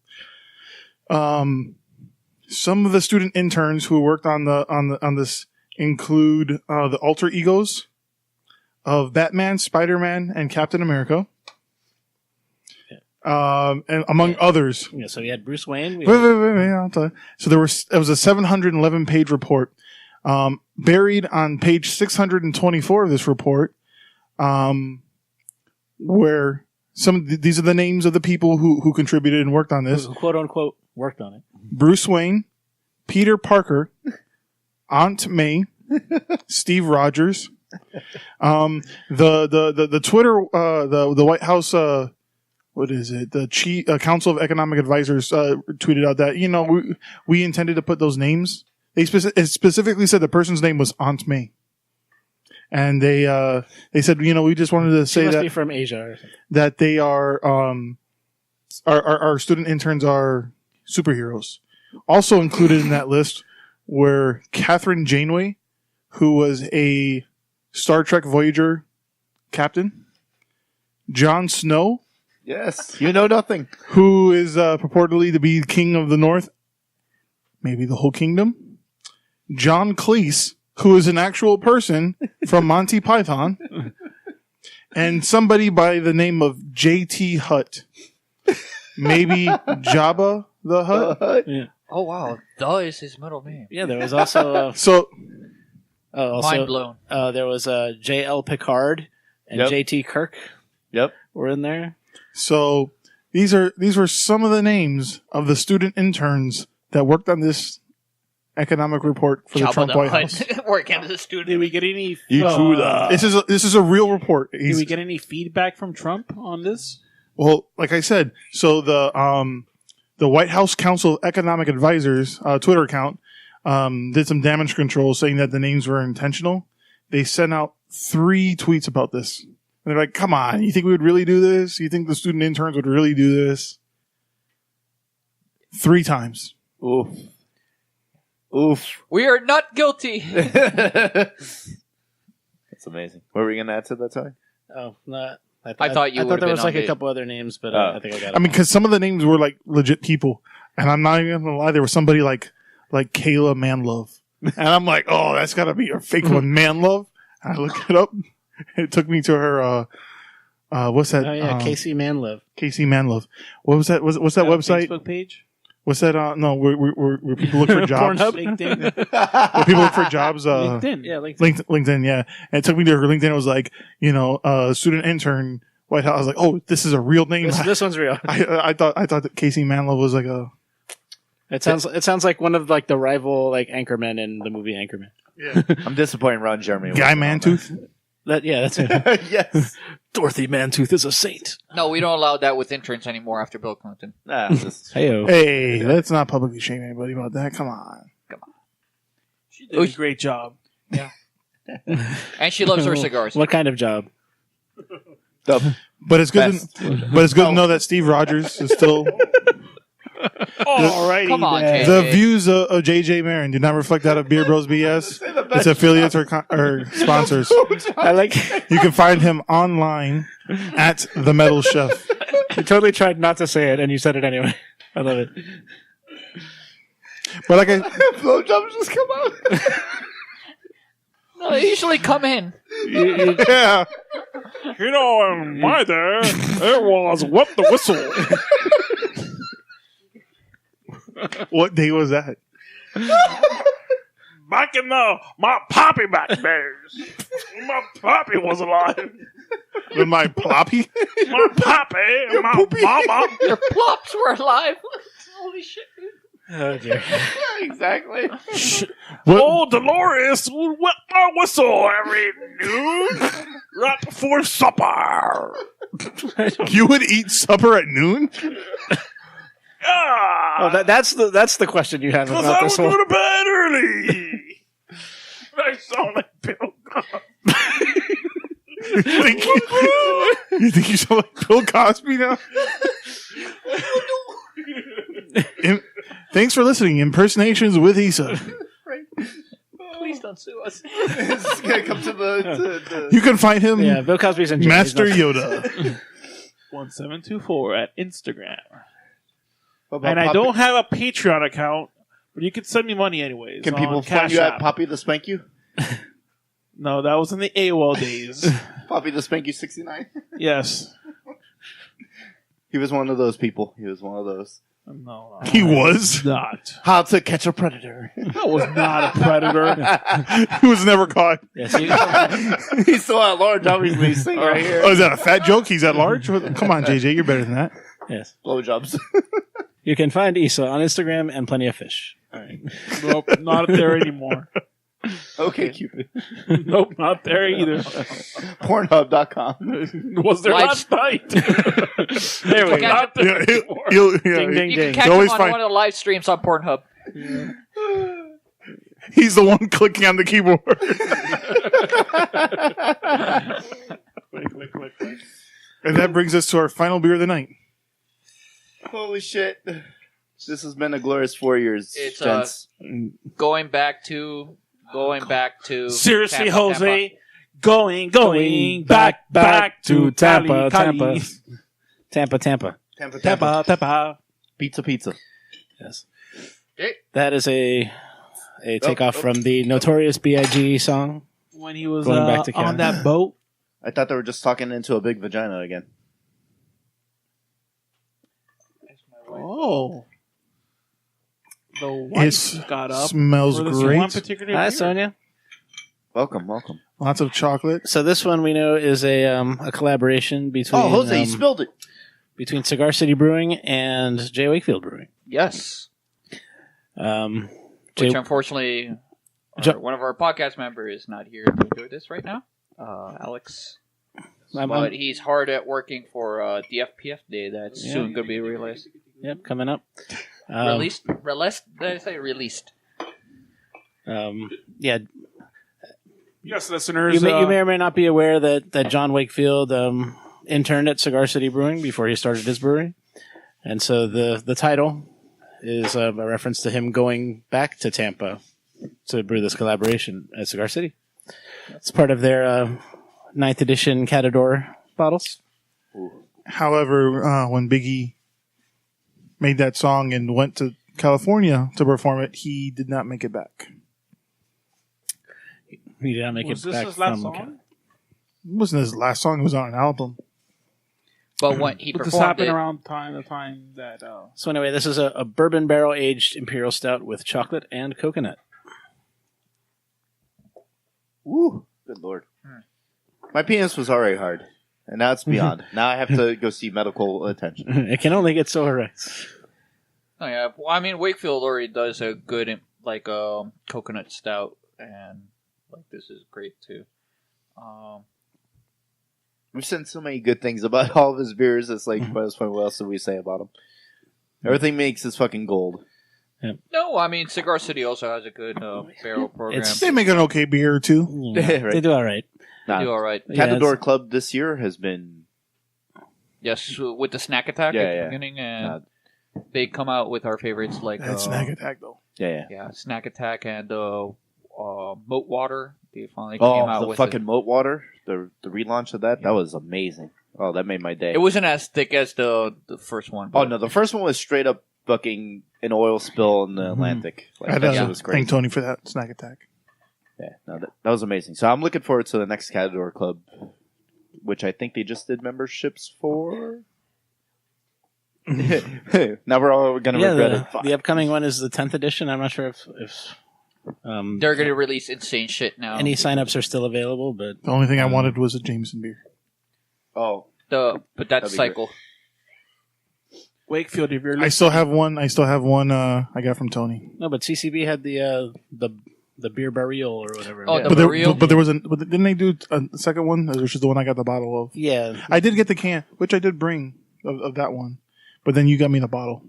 Some of the student interns who worked on this include the alter egos of Batman, Spider-Man, and Captain America, and among others.
Yeah, so we had Bruce Wayne.
Wait, I'll tell you. So it was a 711-page report. Buried on page 624 of this report, where these are the names of the people who contributed and worked on this.
Who, quote unquote, worked on it.
Bruce Wayne, Peter Parker, Aunt May, Steve Rogers, the Twitter, the White House, what is it? The Council of Economic Advisors tweeted out that we intended to put those names. It specifically said the person's name was Aunt May, and they said we just wanted to
She
say
must
that
be from Asia or something.
that they are our student interns are superheroes. Also included in that list were Catherine Janeway, who was a Star Trek Voyager captain, Jon Snow,
Yes, you know nothing.
who is purportedly to be king of the North, maybe the whole kingdom, John Cleese, who is an actual person from Monty Python, and somebody by the name of J.T. Hutt. Maybe Jabba the Hutt?
Yeah.
Oh wow, that is his middle name.
Yeah, there was also
Mind blown.
there was J.L. Picard and
Yep.
J.T. Kirk
Yep.
were in there.
So these were some of the names of the student interns that worked on this economic report for the
Jabba
Trump
the
White
Hutt
House.
working as a student.
Did we get any?
This is a real report.
Did we get any feedback from Trump on this?
Well, like I said, so the White House Council of Economic Advisors Twitter account did some damage control, saying that the names were intentional. They sent out 3 tweets about this. And they're like, "Come on, you think we would really do this? You think the student interns would really do this?" 3 times.
Oof. Oof.
We are not guilty.
That's amazing. What were we going to add to that, Ty?
Oh, not.
I thought you
I
would've
thought there
been
was like
on
a
the-
couple other names, but
Oh.
I think I got it.
I mean, because some of the names were like legit people, and I'm not even gonna lie, there was somebody like Kayla Manlove, and I'm like, oh, that's got to be a fake one, Manlove. And I looked it up. It took me to her. What's that?
Oh yeah, Casey Manlove.
Casey Manlove. What was that? What's that website?
Facebook page.
What's that? No, where people look for jobs.
Pornhub?
LinkedIn.
Where people look for jobs.
LinkedIn.
Yeah, LinkedIn.
LinkedIn. Yeah, and it took me to her LinkedIn. It was like, student intern White House. I was like, oh, this is a real name.
This one's real.
I thought that Casey Manlove was like a.
It sounds like one of like the rival like anchormen in the movie Anchorman.
Yeah.
I'm disappointed Ron Jeremy.
Guy
wasn't on
Mantooth.
That's it.
that. Yes.
Dorothy Mantooth is a saint.
No, we don't allow that with interns anymore after Bill Clinton.
Nah, just,
Heyo.
Hey, let's not publicly shame anybody about that. Come on.
She did a great job.
And she loves her cigars.
What kind of job?
But it's good.
Best.
But it's good to know that Steve Rogers is still.
Alrighty,
Come on,
then.
Jay.
The views of JJ Marin do not reflect that of Beer Bros BS, its affiliates or sponsors.
I like.
You can find him online at The Metal Chef.
You totally tried not to say it, and you said it anyway. I love it.
But like I,
blowjobs just come out.
No, they usually come in.
yeah,
You know, in my day, it was wet the whistle.
what day was that?
Back in my poppy back days. When my poppy was alive.
With my ploppy?
My poppy and my mama.
Your plops were alive. Holy shit, dude.
Oh dear.
Exactly.
Oh, Dolores would wet my whistle every noon, right before supper.
You would eat supper at noon?
Ah,
Oh, that's the question you have
because
about
I
this
was
whole.
going to bed early. I sound like Bill Cosby.
You think you sound like Bill Cosby now? Thanks for listening. Impersonations with Issa.
Please don't sue us.
This is going to come to the
You can find him
Yeah, Bill Cosby's in jail.
Master
He's not-
Yoda.
1724 at Instagram.
What about
And I
Poppy?
don't have a Patreon account, but you can send me money anyways.
Can
on
people
Cash
find you at
App.
Poppy the Spank You?
No, that was in the AOL days.
Poppy the Spank You 69?
Yes.
He was one of those people. He was one of those.
No,
He was.
not.
How to catch a predator.
I was not a predator.
He was never caught.
Yes, you-
He's still at large, obviously. He's sitting right here.
Oh, is that a fat joke? He's at large? Come on, JJ. You're better than that.
yes.
Blowjobs.
You can find Issa on Instagram and Plenty of Fish. All right.
Nope, not there anymore.
Okay, Cupid.
Nope, not there either.
Pornhub.com.
Was there
Live-
last night?
There we go.
Catch
Not
him-
there.
Yeah,
Ding, ding,
You
ding.
can catch
You
him
always
on
find-
one of the live streams on Pornhub.
He's the one clicking on the keyboard. And that brings us to our final beer of the night.
Holy shit. This has been a glorious 4 years,
It's,
gents.
Going back to.
Seriously,
Tampa,
Jose. Going back to
Tampa,
Cali.
Tampa.
Tampa.
Pizza.
Yes.
Okay.
That is a takeoff from the Notorious B.I.G. song.
When he was
Going back to
on
Cali.
that boat.
I thought they were just talking into a big vagina again.
Oh. The wife
It
got up.
smells
for this
great.
one particular
Hi,
beer.
Sonia.
Welcome.
Lots of chocolate.
So this one we know is a collaboration between
Oh, Jose, you spilled it.
between Cigar City Brewing and J. Wakefield Brewing.
Yes. Which unfortunately, one of our podcast members is not here to do this right now. Alex. But he's hard at working for the FPF day that's soon going to be released.
Yep, coming up.
Released? Did I say released?
Yeah.
Yes, listeners.
You may or may not be aware that John Wakefield interned at Cigar City Brewing before he started his brewery. And so the title is a reference to him going back to Tampa to brew this collaboration at Cigar City. It's part of their 9th edition Catador bottles.
However, when Biggie made that song and went to California to perform it, he did not make it back.
He did not make
Was
it
this
back
his last
from.
song?
It wasn't his last song. It was on an album.
But when he
But this
performed
happened
it,
around the time that...
So anyway, this is a bourbon barrel aged imperial stout with chocolate and coconut.
Woo! Good lord. My penis was already hard, and now it's beyond. Now I have to go see medical attention.
It can only get so erect.
oh yeah, well, I mean Wakefield already does a good coconut stout, and this is great too.
We've said so many good things about all of his beers. It's like, by this point, what else did we say about him? Everything makes his fucking gold.
No, I mean Cigar City also has a good barrel program.
They make an okay beer too.
Yeah, right.
They do all right.
They do all right.
Catador Club this year has been...
Yes, with the snack attack at the beginning, and they come out with our favorites like
Snack Attack though.
Yeah.
snack attack and moat water. They finally
Oh,
came out
the
with
fucking moat water, the relaunch of that was amazing. Oh, that made my day.
It wasn't as thick as the first one.
Oh no, the first one was straight up fucking an oil spill in the Atlantic. Like, that shit was crazy.
Thank Tony for that Snack Attack.
Yeah, no, that was amazing. So I'm looking forward to the next Catador Club, which I think they just did memberships for. Now we're all going to regret it. Fuck.
The upcoming one is the 10th edition. I'm not sure if
they're going to release insane shit now.
any signups are still available, but
The only thing I wanted was a Jameson beer.
Oh,
but that's
That'd be
cycle.
Wakefield, if you're listening...
I still have one. I got from Tony.
no. But CCB had the beer barrel or whatever.
Oh,
yeah.
the
But there,
Barrel?
but there was but didn't they do a second one? Which is the one I got the bottle of.
Yeah.
I did get the can, which I did bring of that one. But then you got me the bottle.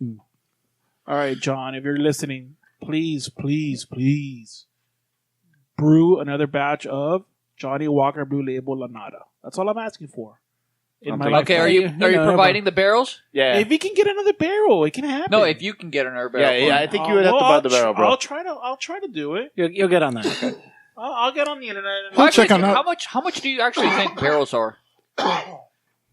All right, John, if you're listening, please brew another batch of Johnny Walker Blue Label Lanada. That's all I'm asking for.
Okay, are you providing the barrels?
yeah.
If you can get another barrel, it can happen.
No, if you can get another barrel.
Yeah, I think you would have to buy the barrel, bro.
I'll try to do it.
You'll get on that.
I'll get on the internet. And
Well, check on that.
How much do you actually think barrels are?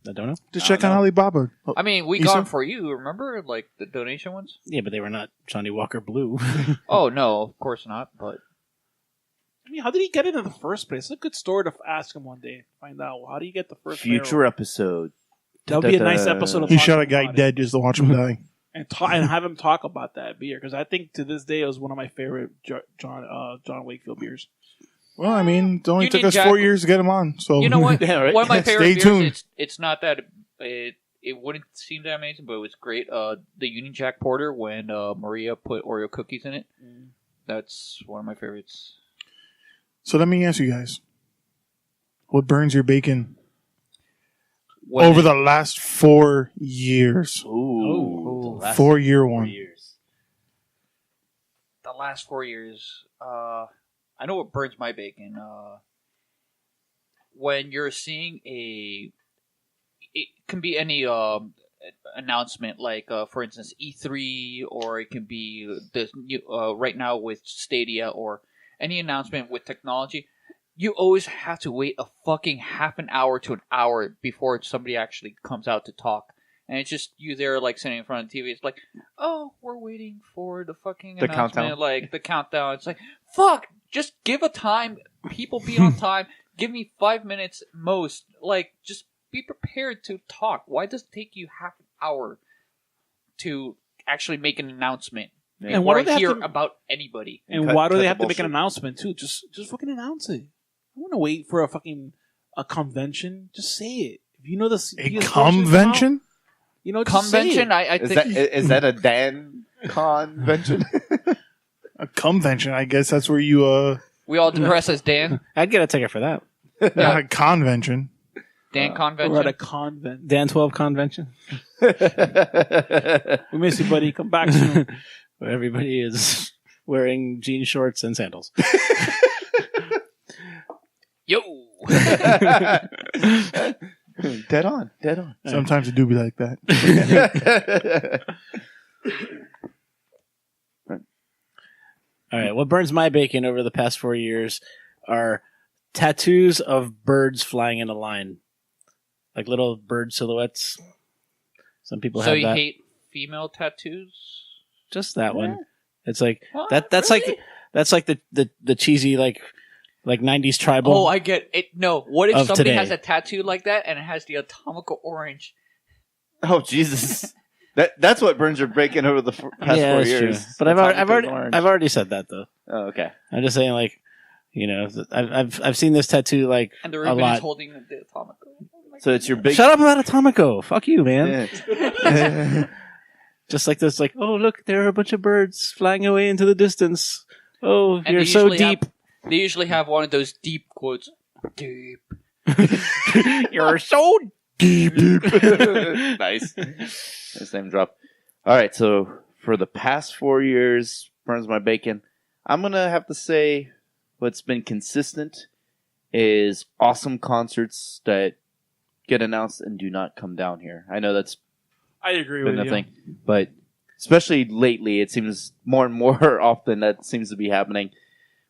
I don't know.
Just check on Alibaba. Oh,
I mean, we
You
got
said?
them for you. Remember, like the donation ones?
Yeah, but they were not Johnny Walker Blue.
Oh no, of course not. But
I mean, how did he get it in the first place? It's a good story to ask him one day. Find out how do you get the first
Future
barrel?
episode.
That'll be a nice episode. Of
he shot a
talking
guy
about it.
dead just to watch him die.
and have him talk about that beer because I think to this day it was one of my favorite John Wakefield beers.
Well, I mean, it only
Union
took us
Jack-
4 years to get him on. So
you know what?
Yeah, right.
One of my favorite
Stay
beers.
tuned.
It's not that it wouldn't seem that amazing, but it was great. The Union Jack Porter when Maria put Oreo cookies in it. That's one of my favorites.
So let me ask you guys, what burns your bacon
When
over the last 4 years?
Ooh.
4 year one.
the last 4 years, I know what burns my bacon. When you're seeing it can be any announcement, like for instance E3, or it can be this new, right now with Stadia, or any announcement with technology. You always have to wait a fucking half an hour to an hour before somebody actually comes out to talk. And it's just you there, like, sitting in front of the TV. It's like, oh, we're waiting for the fucking announcement.
countdown.
Like, the countdown. It's like, fuck, just give a time. People be on time. Give me 5 minutes most. Like, just be prepared to talk. Why does it take you half an hour to actually make an announcement?
And why
Or
do they have
hear
to-
about anybody?
And why do they have to make an announcement too? Just fucking announce it. I want to wait for a convention. Just say it. If you know the
A convention?
you know, just say
Convention?
it.
I
Is
think...
that a Dan Convention.
A convention, I guess that's where you
We all dress as Dan.
I'd get a ticket for that.
a convention.
Dan
We're
convention.
at a convent.
Dan 12 convention.
We miss you, buddy. Come back soon.
Where everybody is wearing jean shorts and sandals.
Yo.
Dead on.
Sometimes it do be like that.
All right. What burns my bacon over the past 4 years are tattoos of birds flying in a line, like little bird silhouettes. Some people
So
have
you
that.
hate female tattoos?
Just that one. It's like
What?
that's
Really?
like the cheesy like 90s tribal.
Oh, I get it. No, what if
Of
somebody
today.
has a tattoo like that and it has the atomical orange?
Oh Jesus! That's what burns your bacon over the past
yeah,
4
that's
years.
true. But I've
Atomic
already
orange.
said that though.
Oh, okay.
I'm just saying like, you know, I've seen this tattoo like
And the
a
ribbon
lot.
is holding the atomical.
So it's your big.
Shut up about Atomico. Fuck you, man.
Yeah.
Just like this, like, oh look, there are a bunch of birds flying away into the distance. Oh,
And
you're
they
so
usually
deep.
They usually have one of those deep quotes. Deep.
You're so deep.
Nice. Nice name drop. All right, so for the past 4 years, burns my bacon. I'm gonna have to say what's been consistent is awesome concerts that get announced and do not come down here. I know that's
I agree
been
with
a
you.
thing, but especially lately, it seems more and more often that seems to be happening.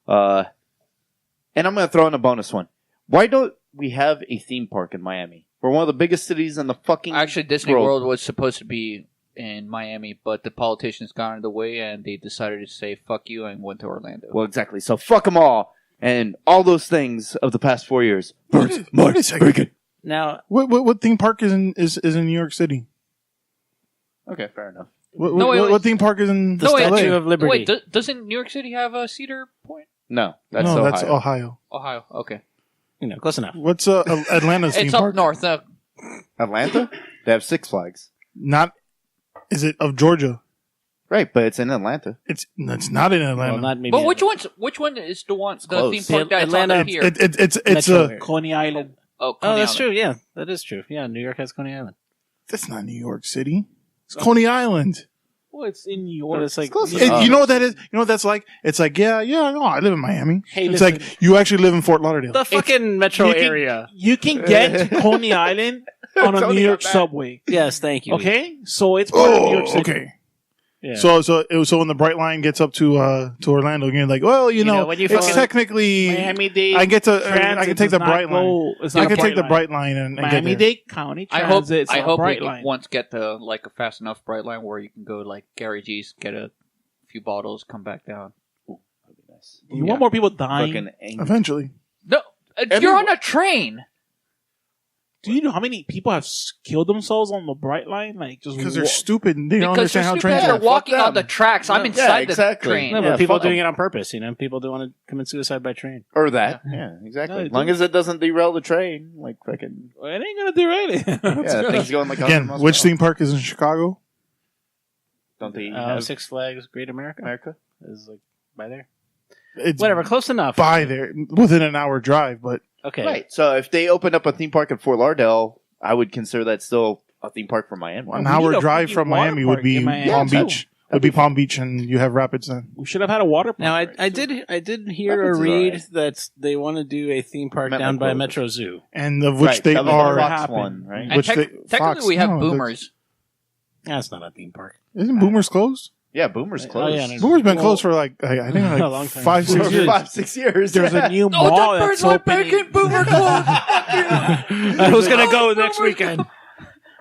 And I'm going to throw in a bonus one. Why don't we have a theme park in Miami? We're one of the biggest cities in the fucking
Actually, Disney World was supposed to be in Miami, but the politicians got in the way and they decided to say fuck you and went to Orlando.
Well, exactly. So fuck them all. And all those things of the past 4 years.
Wait a second.
Now,
What theme park is in New York City?
Okay, fair enough.
What theme park is in
the
No, wait,
Statue
LA?
of Liberty.
Wait, doesn't New York City have a Cedar Point?
No, that's
No,
Ohio.
that's Ohio.
Ohio, okay.
You know, close enough.
What's Atlanta's theme
It's up
park?
north.
Atlanta? They have Six Flags.
Not is it of Georgia?
Right, but it's in Atlanta.
It's not in Atlanta.
Well, not maybe.
But which one is the
close.
theme park that's
Atlanta-
on here?
it's
Metro
a
area.
Coney Island.
Oh,
Oh, that's
Coney
true. Yeah, that is true. Yeah, New York has Coney Island.
that's not New York City. It's Coney Island.
Well, it's in New York.
But it's like
close
It- you know what that is? You know what that's like? It's like yeah, no, I live in Miami.
Hey,
it's
listen.
like you actually live in Fort Lauderdale.
the fucking metro
you can-
area.
You can get to Coney Island on a New York subway.
Yes, thank you.
Okay, so it's part of New York
Oh,
City.
okay.
Yeah.
So when the Bright Line gets up to Orlando, you're like, well, you know,
when you
it's
fucking-
technically
Miami-Dade
I get to
Transit
I can take
does
the
not
Bright Line.
go- it's
I
not
can
a
take the
Line.
Bright Line and get there.
Miami-Dade County
I
Transit.
hope we
Bright
can
Line.
once get to like a fast enough bright line where you can go like Gary G's, get a few bottles, come back down.
That'd be nice.
You want more people dying?
Fucking angry.
Eventually,
No, you're on a train.
Do you know how many people have killed themselves on the Bright Line? Like just
because they're stupid and they don't
Because
understand how
they're
trains
stupid.
work.
They're walking
Fuck
on the
them.
tracks. I'm
Yeah,
inside
exactly.
the train.
No,
Yeah,
but people
fuck
doing
'em.
it on purpose. You know, people don't want to commit suicide by train.
Or that. Yeah, exactly.
No,
as long as it doesn't derail the train, like fucking
Well, it ain't gonna derail it.
yeah, things going like 100
Again,
miles
which
per hour.
theme park is in Chicago?
Don't they have
Six Flags Great America
America?
is like by there.
It's
Whatever, close enough.
by there, within an hour drive, but
Okay.
Right. So if they opened up a theme park in Fort Lauderdale, I would consider that still a theme park for Miami.
an
we
hour
need a
drive
freaking
from
water
Miami
park
would be
in Miami.
Palm
Yeah,
Beach. Would be Palm Beach, and you have Rapids then.
We should have had a water park.
Now I
right?
did hear
Rapids
or
is
read
alright.
that they want to do a theme park
Meant
down
like
by
Clover.
Metro Zoo.
And of which
Right,
they
that was the
are.
Fox
happen.
one, right?
And
Which
technically,
Fox,
we have
no,
boomers.
That's not a theme park.
Isn't Boomers closed?
Yeah, Boomer's
Oh,
closed.
yeah, no.
Boomer's been
Well,
closed for like I think
a
like
long time.
5-6
For
years.
5-6 years.
There's a new
Oh,
mall
that
that's
burns my
opening.
bacon. Boomer clothes.
I was gonna go next weekend,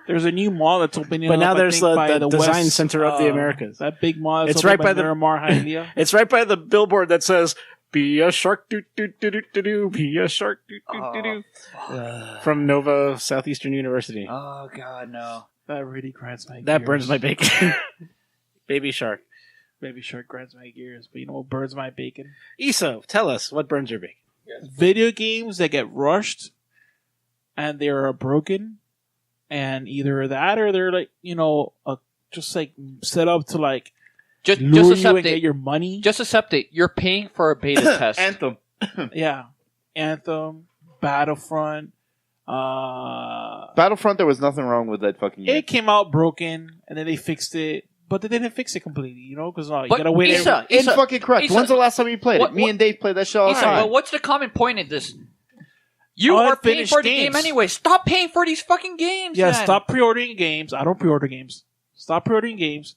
There's a new mall that's opening.
but now
up, I
there's
think, by
the Design
West,
Center of the Americas.
That big mall. That's
It's
opening
right by the-
Miramar Hialeah.
It's right by the billboard that says "Be a shark, do do do do do do. Be a shark, do do do do." From Nova Southeastern University.
Oh God, no.
That really grinds my gears.
That burns my bacon. Baby shark.
Baby shark grinds my gears. But you know what burns my bacon?
Eso, tell us what burns your bacon.
Video games that get rushed and they're broken, and either that or they're like just like set up to like
Just
lure you
accept
and get
it.
your money.
Just accept it. You're paying for a beta test.
Anthem.
Yeah. Anthem, Battlefront.
Battlefront, there was nothing wrong with that fucking game.
It came out broken, and then they fixed it. But they didn't fix it completely, you know? Because you
But
gotta wait.
Issa,
It's fucking correct.
Issa,
When's the last time you played
what-
it? Me and Dave played that shit all the
Issa,
time.
but what's the common point in this? You are paying
Unfinished
for the
games.
game anyway. Stop paying for these fucking games.
Yeah,
man.
stop pre-ordering games. I don't pre-order games. Stop pre-ordering games.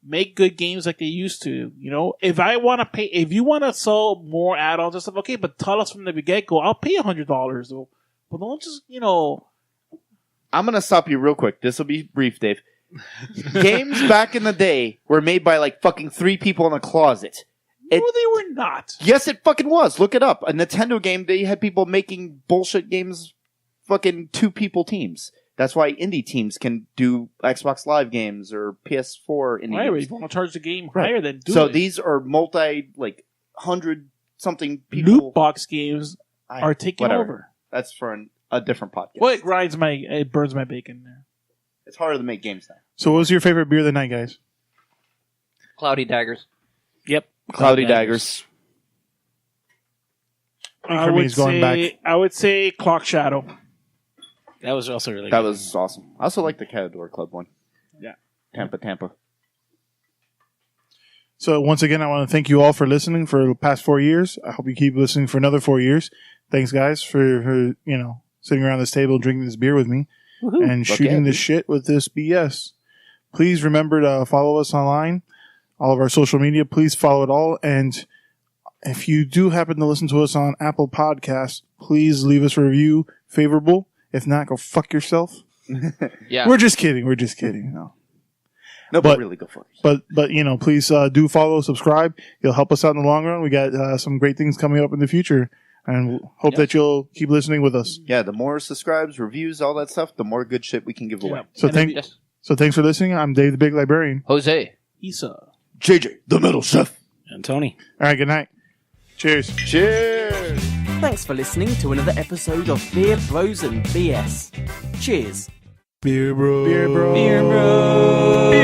Make good games like they used to. You know, if I want to pay, if you want to sell more add-ons and stuff, okay, but tell us from the get-go. I'll pay $100 though. But don't just,
I'm going to stop you real quick. This will be brief, Dave. Games back in the day were made by like fucking 3 people in a closet.
no, they were not.
Yes, it fucking was. Look it up. A Nintendo game, they had people making bullshit games, fucking 2-people teams. That's why indie teams can do Xbox Live games or PS4 indie
Right,
games.
if you want to charge the game
Right.
higher, then do
So
it.
these are 100-something people.
loot box games are taking
whatever.
over.
That's for a different podcast.
Well, it burns my bacon there.
It's harder to make games now.
So, what was your favorite beer of the night, guys?
Cloudy daggers.
Yep.
Cloudy Daggers.
For me, it's going back.
I would say Clock Shadow.
That was also really
That
good.
was awesome. I also like the Catador Club one.
Yeah.
Tampa.
So once again, I want to thank you all for listening for the past 4 years. I hope you keep listening for another 4 years. Thanks, guys, for sitting around this table drinking this beer with me and
Fuck
shooting
yeah,
this shit with this BS. Please remember to follow us online, all of our social media. Please follow it all. And if you do happen to listen to us on Apple Podcasts, please leave us a review favorable. If not, go fuck yourself.
Yeah.
We're just kidding. No.
No, but really go for it.
But please do follow, subscribe. You'll help us out in the long run. We got some great things coming up in the future, and we'll hope that you'll keep listening with us.
Yeah, the more subscribes, reviews, all that stuff, the more good shit we can give away.
So thanks for listening. I'm Dave the Big Librarian.
Jose.
Issa.
JJ, the Metal Chef.
And Tony.
All right, good night. Cheers.
Cheers.
Thanks for listening to another episode of Beer Bros and BS. Cheers.
Beer bro.
Beer Bros.